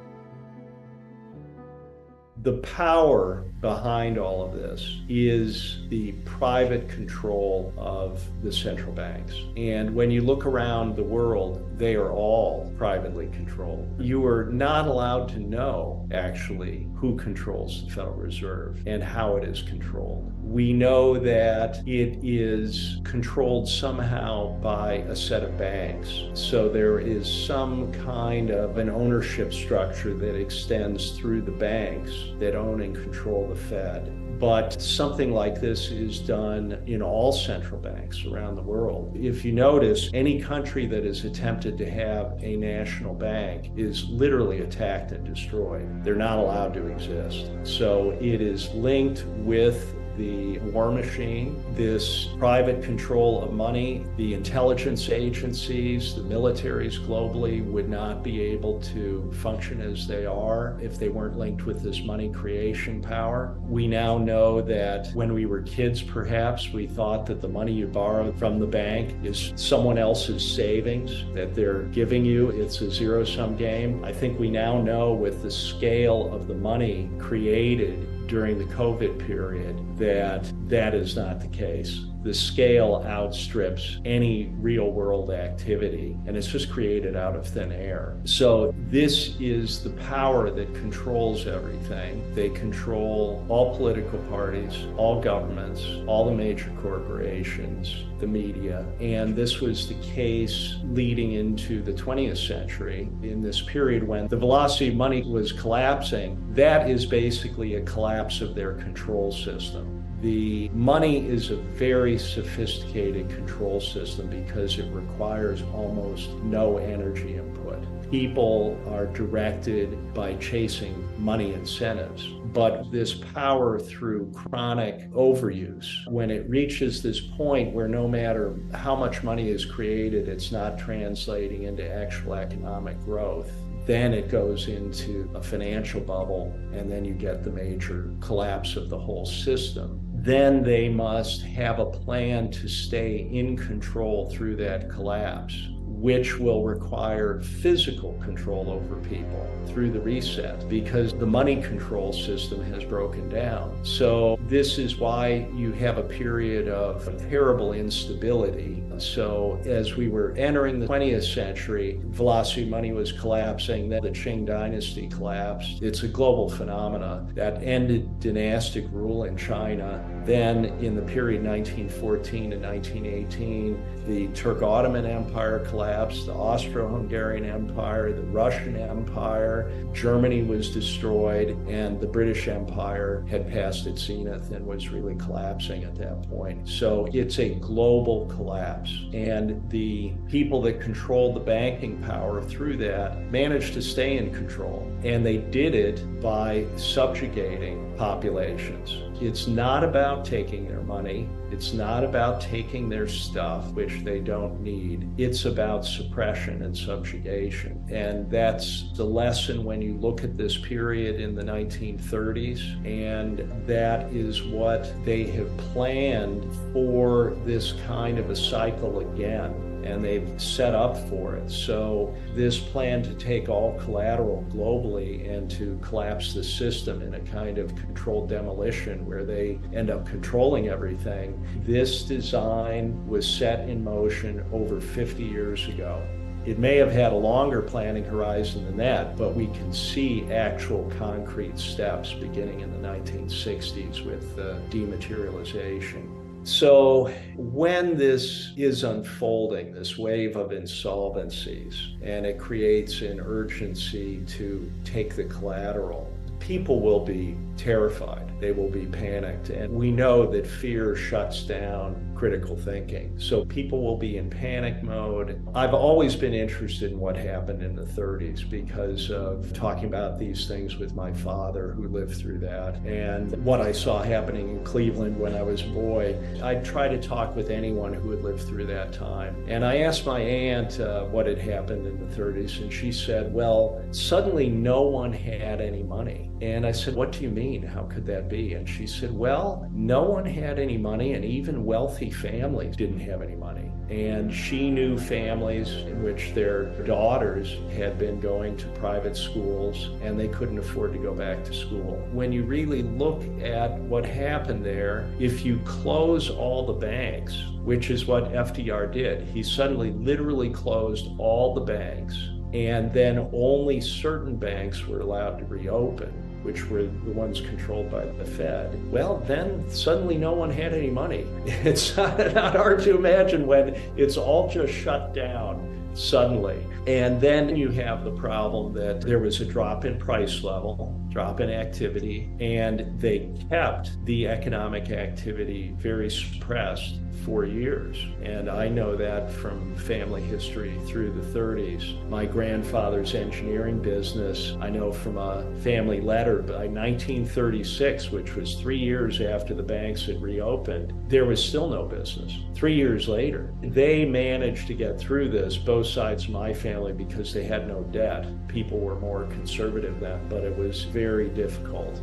S1: The power behind all of this is the private control of the central banks. And when you look around the world, they are all privately controlled. You are not allowed to know, actually, who controls the Federal Reserve and how it is controlled. We know that it is controlled somehow by a set of banks. So there is some kind of an ownership structure that extends through the banks that own and control the Fed. But something like this is done in all central banks around the world. If you notice, any country that has attempted to have a national bank is literally attacked and destroyed. They're not allowed to exist. So it is linked with the war machine, this private control of money. The intelligence agencies, the militaries globally would not be able to function as they are if they weren't linked with this money creation power. We now know that when we were kids, perhaps, we thought that the money you borrow from the bank is someone else's savings that they're giving you. It's a zero-sum game. I think we now know with the scale of the money created during the COVID period that that is not the case. The scale outstrips any real world activity, and it's just created out of thin air. So this is the power that controls everything. They control all political parties, all governments, all the major corporations, the media. And this was the case leading into the 20th century. In this period when the velocity of money was collapsing, that is basically a collapse of their control system. The money is a very sophisticated control system because it requires almost no energy input. People are directed by chasing money incentives. But this power through chronic overuse, when it reaches this point where no matter how much money is created, it's not translating into actual economic growth, then it goes into a financial bubble, and then you get the major collapse of the whole system. Then they must have a plan to stay in control through that collapse, which will require physical control over people through the reset, because the money control system has broken down. So this is why you have a period of terrible instability. So as we were entering the 20th century, velocity money was collapsing, then the Qing dynasty collapsed. It's a global phenomenon that ended dynastic rule in China. Then in the period 1914 to 1918, the Turk-Ottoman Empire collapsed, the Austro-Hungarian Empire, the Russian Empire, Germany was destroyed, and the British Empire had passed its zenith and was really collapsing at that point. So it's a global collapse. And the people that controlled the banking power through that managed to stay in control. And they did it by subjugating populations. It's not about taking their money. It's not about taking their stuff, which they don't need. It's about suppression and subjugation. And that's the lesson when you look at this period in the 1930s. And that is what they have planned for this kind of a cycle again. And they've set up for it. So this plan to take all collateral globally and to collapse the system in a kind of controlled demolition where they end up controlling everything, this design was set in motion over 50 years ago. It may have had a longer planning horizon than that, but we can see actual concrete steps beginning in the 1960s with dematerialization. So when this is unfolding, this wave of insolvencies, and it creates an urgency to take the collateral, people will be terrified. They will be panicked. And we know that fear shuts down critical thinking. So people will be in panic mode. I've always been interested in what happened in the 30s because of talking about these things with my father who lived through that and what I saw happening in Cleveland when I was a boy. I'd try to talk with anyone who had lived through that time. And I asked my aunt what had happened in the 30s, and she said, well, suddenly no one had any money. And I said, what do you mean? How could that be? And she said, well, no one had any money, and even wealthy families didn't have any money. And she knew families in which their daughters had been going to private schools and they couldn't afford to go back to school. When you really look at what happened there, if you close all the banks, which is what FDR did, he suddenly literally closed all the banks, and then only certain banks were allowed to reopen, which were the ones controlled by the Fed. Well, then suddenly no one had any money. It's not hard to imagine when it's all just shut down suddenly. And then you have the problem that there was a drop in price level, drop in activity, and they kept the economic activity very suppressed for years. And I know that from family history through the 30s. My grandfather's engineering business, I know from a family letter by 1936, which was 3 years after the banks had reopened, there was still no business. 3 years later, they managed to get through this, both sides of my family, because they had no debt. People were more conservative then, but it was very difficult.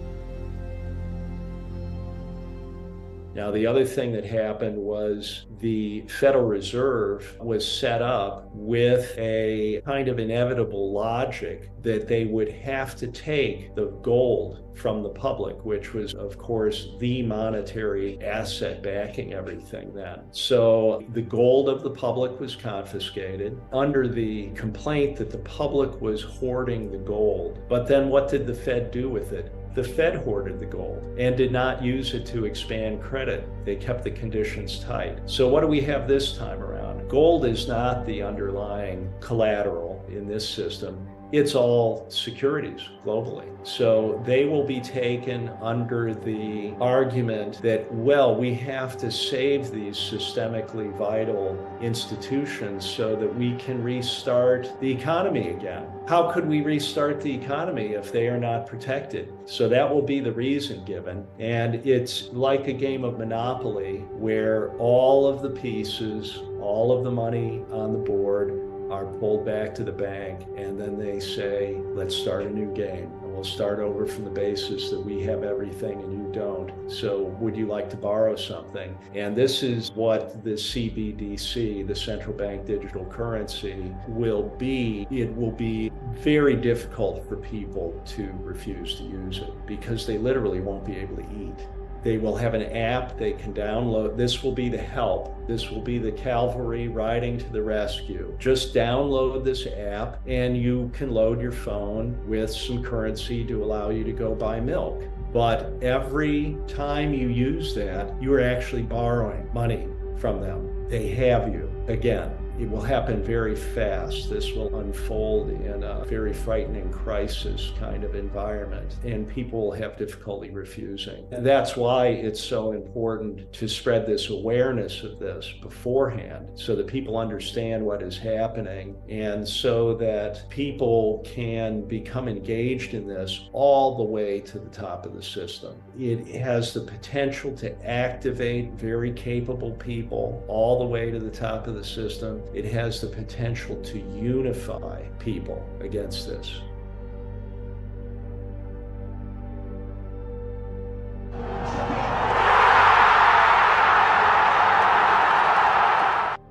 S1: Now, the other thing that happened was the Federal Reserve was set up with a kind of inevitable logic that they would have to take the gold from the public, which was, of course, the monetary asset backing everything then. So the gold of the public was confiscated under the complaint that the public was hoarding the gold. But then what did the Fed do with it? The Fed hoarded the gold and did not use it to expand credit. They kept the conditions tight. So what do we have this time around? Gold is not the underlying collateral in this system. It's all securities globally. So they will be taken under the argument that, well, we have to save these systemically vital institutions so that we can restart the economy again. How could we restart the economy if they are not protected? So that will be the reason given. And it's like a game of Monopoly where all of the pieces, all of the money on the board are pulled back to the bank, and then they say, let's start a new game. And we'll start over from the basis that we have everything and you don't. So would you like to borrow something? And this is what the CBDC, the central bank digital currency, will be. It will be very difficult for people to refuse to use it because they literally won't be able to eat. They will have an app they can download. This will be the help. This will be the cavalry riding to the rescue. Just download this app and you can load your phone with some currency to allow you to go buy milk. But every time you use that, you are actually borrowing money from them. They have you again. It will happen very fast. This will unfold in a very frightening crisis kind of environment, and people will have difficulty refusing. And that's why it's so important to spread this awareness of this beforehand so that people understand what is happening and so that people can become engaged in this all the way to the top of the system. It has the potential to activate very capable people all the way to the top of the system. It has the potential to unify people against this.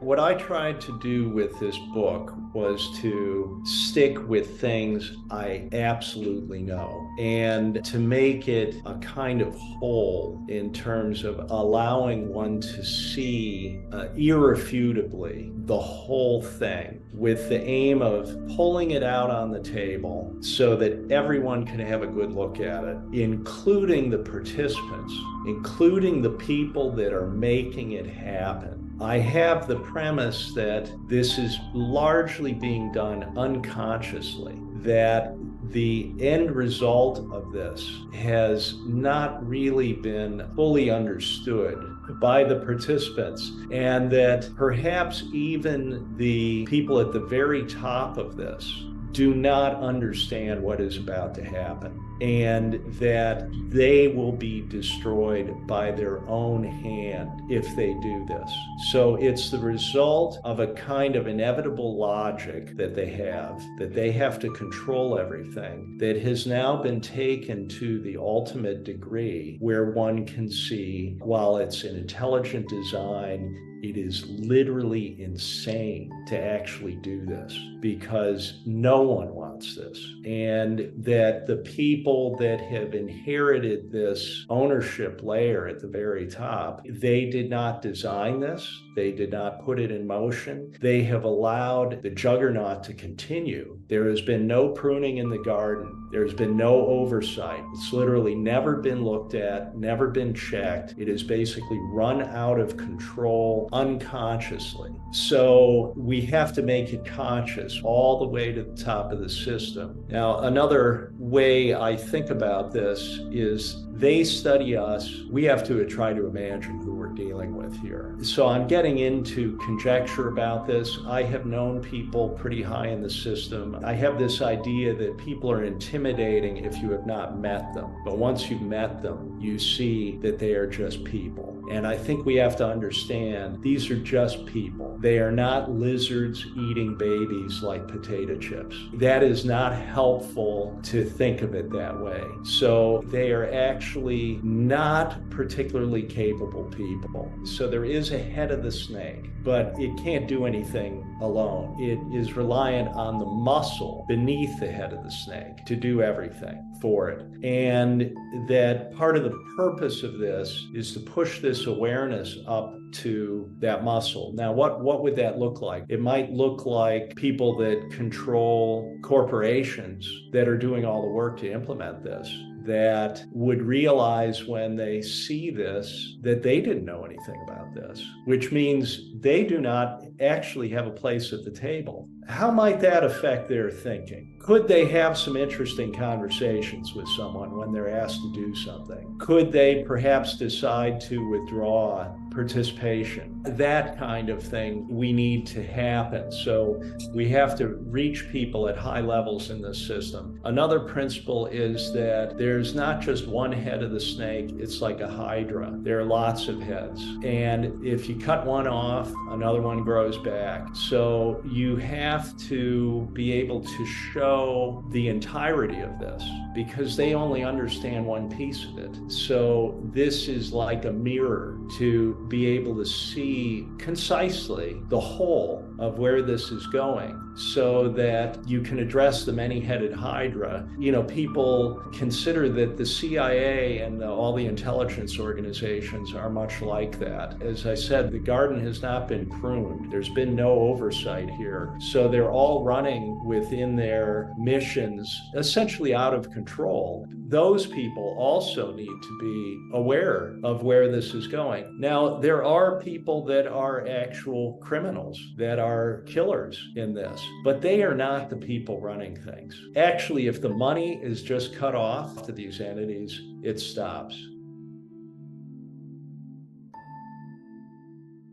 S1: What I tried to do with this book was to stick with things I absolutely know and to make it a kind of whole in terms of allowing one to see irrefutably the whole thing with the aim of pulling it out on the table so that everyone can have a good look at it, including the participants, including the people that are making it happen. I have the premise that this is largely being done unconsciously, that the end result of this has not really been fully understood by the participants, and that perhaps even the people at the very top of this do not understand what is about to happen, and that they will be destroyed by their own hand if they do this. So it's the result of a kind of inevitable logic that they have to control everything, that has now been taken to the ultimate degree where one can see, while it's an intelligent design, it is literally insane to actually do this, because no one wants this. And that the people that have inherited this ownership layer at the very top, they did not design this. They did not put it in motion. They have allowed the juggernaut to continue. There has been no pruning in the garden. There's been no oversight. It's literally never been looked at, never been checked. It is basically run out of control unconsciously. So we have to make it conscious all the way to the top of the system. Now, another way I think about this is they study us. We have to try to imagine who we're dealing with here. So I'm getting into conjecture about this. I have known people pretty high in the system. I have this idea that people are intimidating if you have not met them. But once you've met them, you see that they are just people. And I think we have to understand these are just people. They are not lizards eating babies like potato chips. That is not helpful to think of it that way. So they are actually not particularly capable people. So there is a head of the snake, but it can't do anything alone. It is reliant on the muscle beneath the head of the snake to do everything for it. And that part of the purpose of this is to push this awareness up to that muscle. Now, what would that look like? It might look like people that control corporations that are doing all the work to implement this, that would realize when they see this that they didn't know anything about this, which means they do not actually have a place at the table. How might that affect their thinking? Could they have some interesting conversations with someone when they're asked to do something? Could they perhaps decide to withdraw participation? That kind of thing we need to happen. So we have to reach people at high levels in this system. Another principle is that there's not just one head of the snake, it's like a hydra. There are lots of heads. And if you cut one off, another one grows back. So you have to be able to show the entirety of this, because they only understand one piece of it. So this is like a mirror to be able to see concisely the whole of where this is going, so that you can address the many-headed hydra. You know, people consider that the CIA and all the intelligence organizations are much like that. As I said, the garden has not been pruned. There's been no oversight here. So they're all running within their missions, essentially out of control. Those people also need to be aware of where this is going. Now, there are people that are actual criminals, that are killers in this, but they are not the people running things. Actually, if the money is just cut off to these entities, it stops.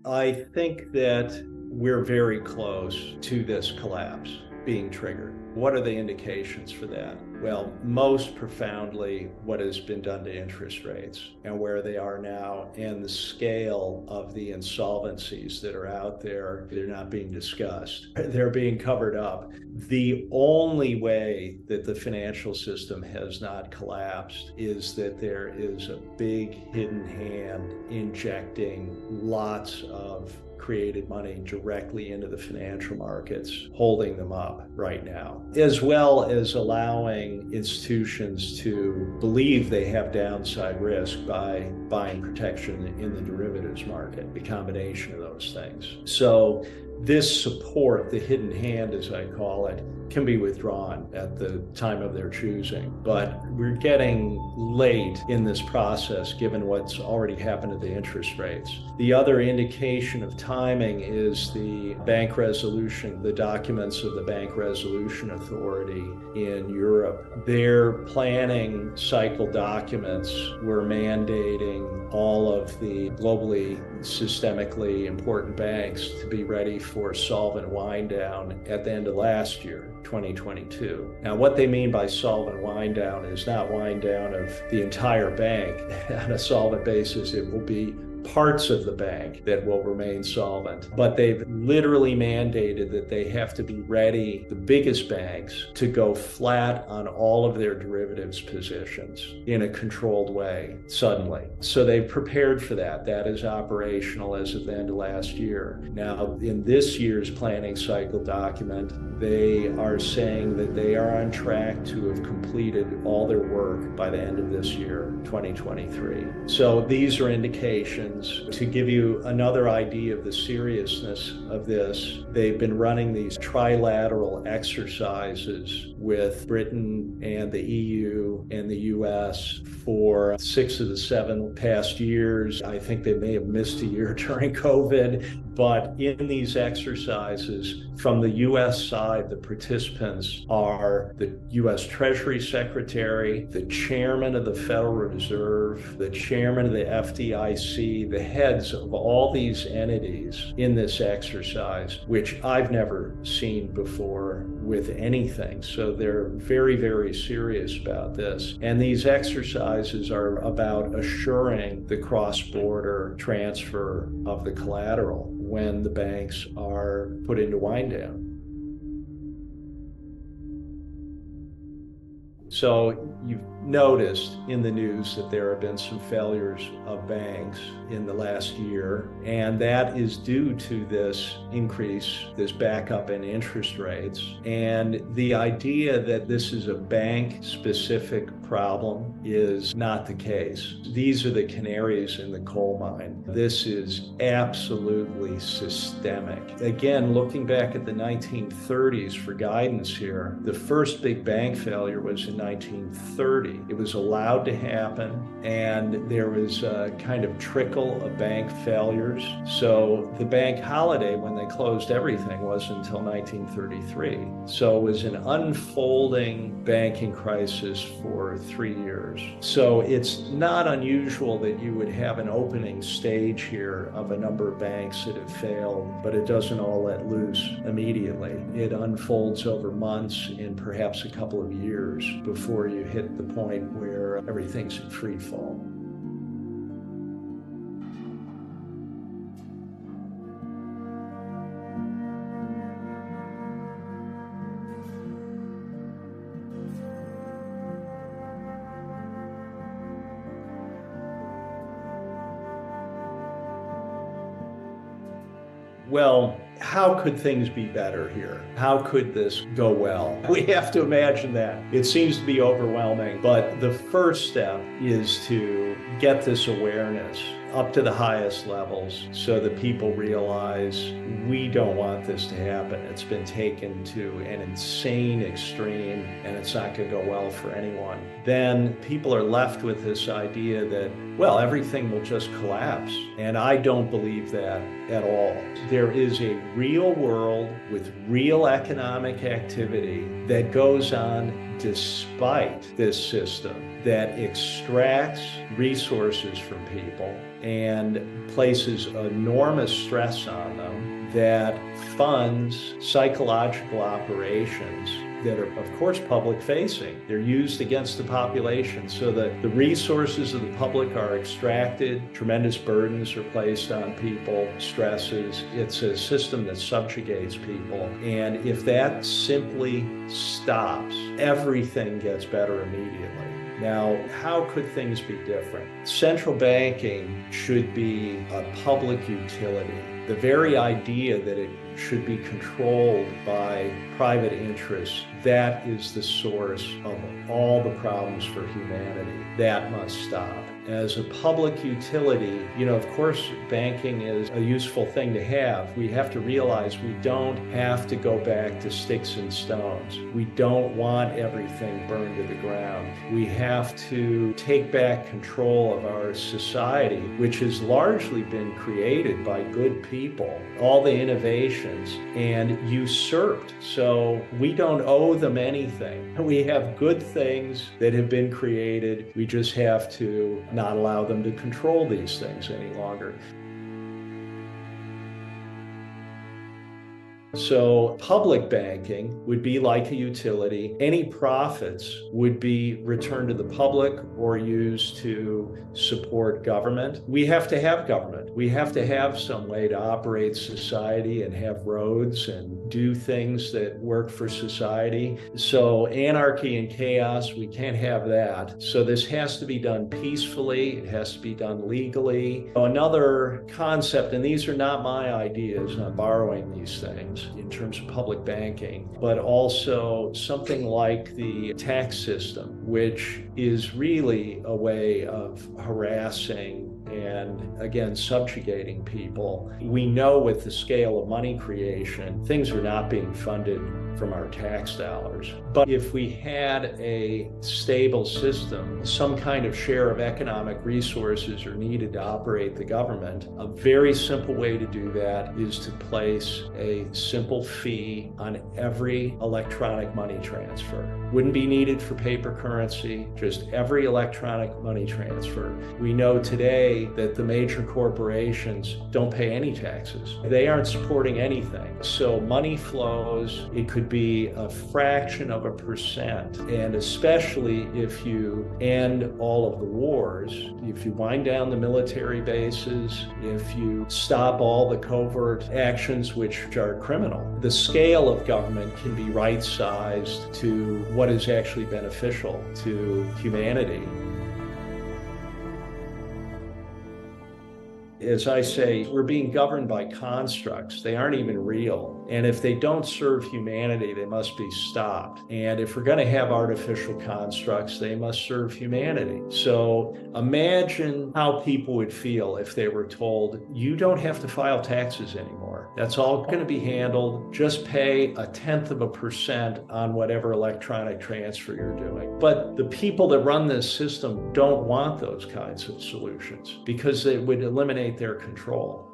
S1: I think that we're very close to this collapse being triggered. What are the indications for that? Well, most profoundly, what has been done to interest rates and where they are now, and the scale of the insolvencies that are out there. They're not being discussed. They're being covered up. The only way that the financial system has not collapsed is that there is a big hidden hand injecting lots of created money directly into the financial markets, holding them up right now, as well as allowing institutions to believe they have downside risk by buying protection in the derivatives market, the combination of those things. So this support, the hidden hand, as I call it, can be withdrawn at the time of their choosing. But we're getting late in this process given what's already happened to the interest rates. The other indication of timing is the bank resolution, the documents of the Bank Resolution Authority in Europe. Their planning cycle documents were mandating all of the globally systemically important banks to be ready for solvent wind down at the end of last year, 2022. Now, what they mean by solvent wind down is not wind down of the entire bank on a solvent basis. It will be parts of the bank that will remain solvent. But they've literally mandated that they have to be ready, the biggest banks, to go flat on all of their derivatives positions in a controlled way suddenly. So they've prepared for that. That is operational as of the end of last year. Now, in this year's planning cycle document, they are saying that they are on track to have completed all their work by the end of this year, 2023. So these are indications. To give you another idea of the seriousness of this, they've been running these trilateral exercises with Britain and the EU and the US for 6 of the 7 past years. I think they may have missed a year during COVID, but in these exercises, from the US side, the participants are the US Treasury Secretary, the chairman of the Federal Reserve, the chairman of the FDIC, the heads of all these entities in this exercise, which I've never seen before with anything. So they're very, very serious about this. And these exercises are about assuring the cross-border transfer of the collateral when the banks are put into wind down. So you've noticed in the news that there have been some failures of banks in the last year, and that is due to this increase, this backup in interest rates. And the idea that this is a bank-specific problem is not the case. These are the canaries in the coal mine. This is absolutely systemic. Again, looking back at the 1930s for guidance here, the first big bank failure was in 1930. It was allowed to happen, and there was a kind of trickle of bank failures. So the bank holiday, when they closed everything, wasn't until 1933. So it was an unfolding banking crisis for 3 years. So it's not unusual that you would have an opening stage here of a number of banks that have failed, but it doesn't all let loose immediately. It unfolds over months and perhaps a couple of years before you hit the point where everything's in free fall. Well, how could things be better here? How could this go well? We have to imagine that. It seems to be overwhelming, but the first step is to get this awareness up to the highest levels so that people realize we don't want this to happen. It's been taken to an insane extreme, and it's not going to go well for anyone. Then people are left with this idea that, well, everything will just collapse. And I don't believe that at all. There is a real world with real economic activity that goes on despite this system that extracts resources from people and places enormous stress on them, that funds psychological operations that are, of course, public-facing. They're used against the population so that the resources of the public are extracted, tremendous burdens are placed on people, stresses. It's a system that subjugates people. And if that simply stops, everything gets better immediately. Now, how could things be different? Central banking should be a public utility. The very idea that it should be controlled by private interests, that is the source of all the problems for humanity. That must stop. as a public utility, of course, banking is a useful thing to have. We have to realize we don't have to go back to sticks and stones. We don't want everything burned to the ground. We have to take back control of our society, which has largely been created by good people, all the innovations, and usurped. So we don't owe them anything. We have good things that have been created. We just have to not allow them to control these things any longer. So public banking would be like a utility. Any profits would be returned to the public or used to support government. We have to have government. We have to have some way to operate society and have roads and do things that work for society. So anarchy and chaos, we can't have that. So this has to be done peacefully. It has to be done legally. Another concept, and these are not my ideas, I'm borrowing these things in terms of public banking, but also something like the tax system, which is really a way of harassing and, again, subjugating people. We know with the scale of money creation, things are not being funded from our tax dollars. But if we had a stable system, some kind of share of economic resources are needed to operate the government. A very simple way to do that is to place a simple fee on every electronic money transfer. Wouldn't be needed for paper currency, just every electronic money transfer. We know today that the major corporations don't pay any taxes. They aren't supporting anything. So money flows, it could be a fraction of a percent. And especially if you end all of the wars, if you wind down the military bases, if you stop all the covert actions which are criminal, the scale of government can be right-sized to what is actually beneficial to humanity. As I say, we're being governed by constructs. They aren't even real. And if they don't serve humanity, they must be stopped. And if we're going to have artificial constructs, they must serve humanity. So imagine how people would feel if they were told, you don't have to file taxes anymore. That's all going to be handled. Just pay 0.1% on whatever electronic transfer you're doing. But the people that run this system don't want those kinds of solutions because it would eliminate their control.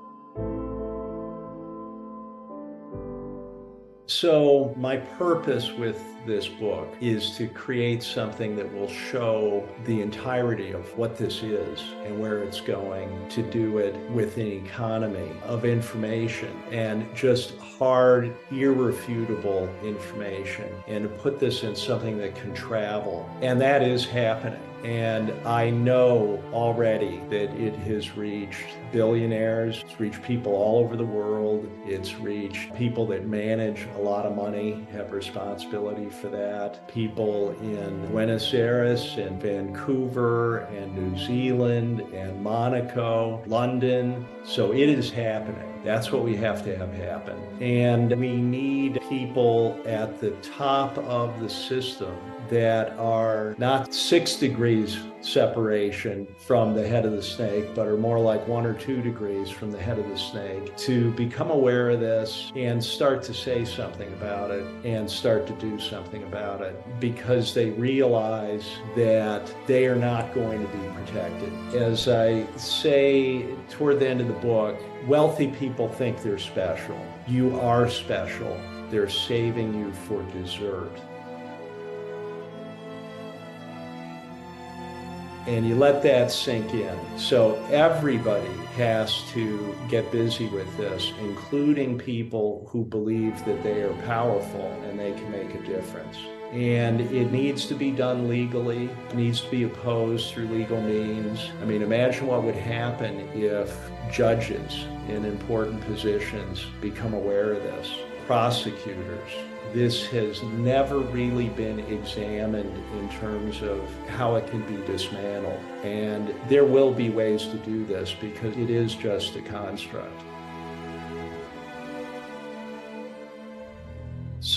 S1: So my purpose with this book is to create something that will show the entirety of what this is and where it's going, to do it with an economy of information and just hard, irrefutable information, and to put this in something that can travel. And that is happening. And I know already that it has reached billionaires, it's reached people all over the world, it's reached people that manage a lot of money, have responsibility for that, people in Buenos Aires and Vancouver and New Zealand and Monaco, London. So it is happening. That's what we have to have happen. And we need people at the top of the system that are not 6 degrees separation from the head of the snake, but are more like 1 or 2 degrees from the head of the snake, to become aware of this and start to say something about it and start to do something about it, because they realize that they are not going to be protected. As I say toward the end of the book, wealthy people think they're special. You are special. They're saving you for dessert. And you let that sink in. So everybody has to get busy with this, including people who believe that they are powerful and they can make a difference. And it needs to be done legally, it needs to be opposed through legal means. I mean, imagine what would happen if judges in important positions become aware of this, prosecutors. This has never really been examined in terms of how it can be dismantled. And there will be ways to do this because it is just a construct.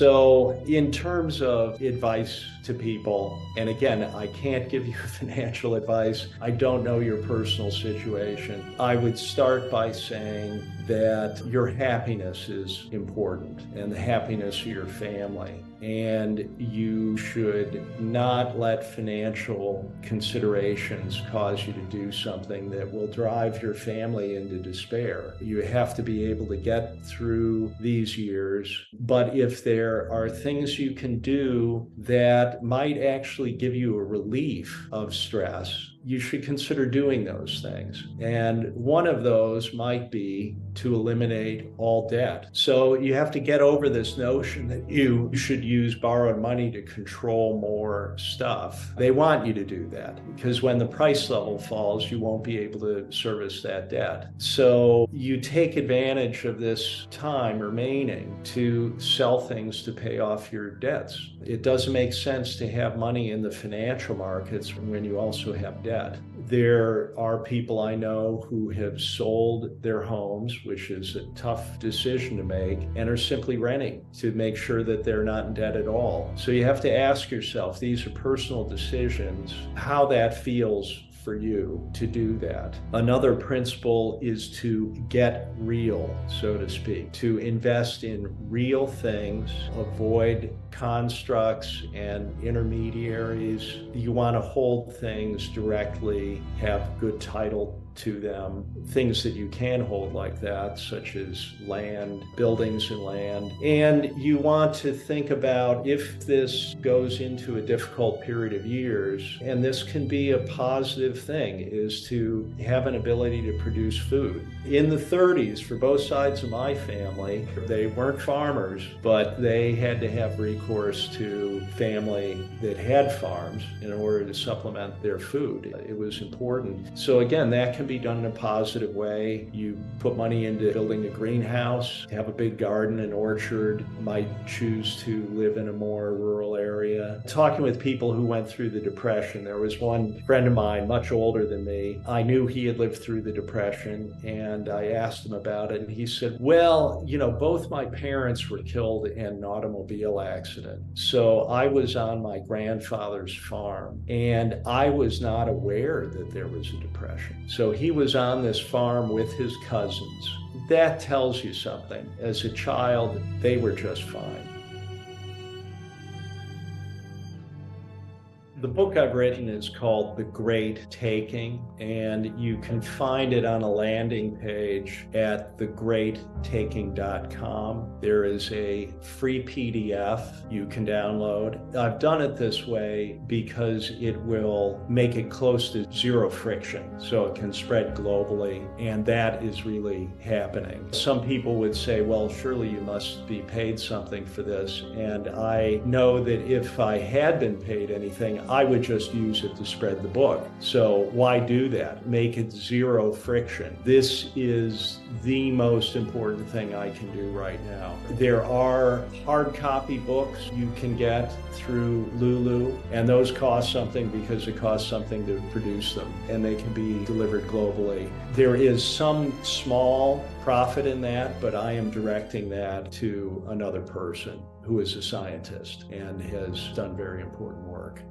S1: So in terms of advice to people, and again, I can't give you financial advice. I don't know your personal situation. I would start by saying that your happiness is important and the happiness of your family. And you should not let financial considerations cause you to do something that will drive your family into despair. You have to be able to get through these years. But if there are things you can do that might actually give you a relief of stress, you should consider doing those things. And one of those might be to eliminate all debt. So you have to get over this notion that you should use borrowed money to control more stuff. They want you to do that because when the price level falls, you won't be able to service that debt. So you take advantage of this time remaining to sell things to pay off your debts. It doesn't make sense to have money in the financial markets when you also have debt. There are people I know who have sold their homes, which is a tough decision to make, and are simply renting to make sure that they're not in debt at all. So you have to ask yourself, these are personal decisions, how that feels for you to do that. Another principle is to get real, so to speak, to invest in real things, avoid constructs and intermediaries. You want to hold things directly, have good title to them, things that you can hold like that, such as land, buildings and land. And you want to think about if this goes into a difficult period of years, and this can be a positive thing, is to have an ability to produce food. In the 30s, for both sides of my family, they weren't farmers, but they had to have recourse to family that had farms in order to supplement their food. It was important. So again, that can be done in a positive way. You put money into building a greenhouse, have a big garden and orchard, might choose to live in a more rural area. Talking with people who went through the Depression, there was one friend of mine, much older than me. I knew he had lived through the Depression, and I asked him about it, and he said, well, both my parents were killed in an automobile accident. So I was on my grandfather's farm, and I was not aware that there was a depression. So he was on this farm with his cousins. That tells you something. As a child, they were just fine. The book I've written is called The Great Taking, and you can find it on a landing page at thegreattaking.com. There is a free PDF you can download. I've done it this way because it will make it close to zero friction, so it can spread globally, and that is really happening. Some people would say, well, surely you must be paid something for this, and I know that if I had been paid anything, I would just use it to spread the book. So why do that? Make it zero friction. This is the most important thing I can do right now. There are hard copy books you can get through Lulu, and those cost something because it costs something to produce them, and they can be delivered globally. There is some small profit in that, but I am directing that to another person who is a scientist and has done very important work.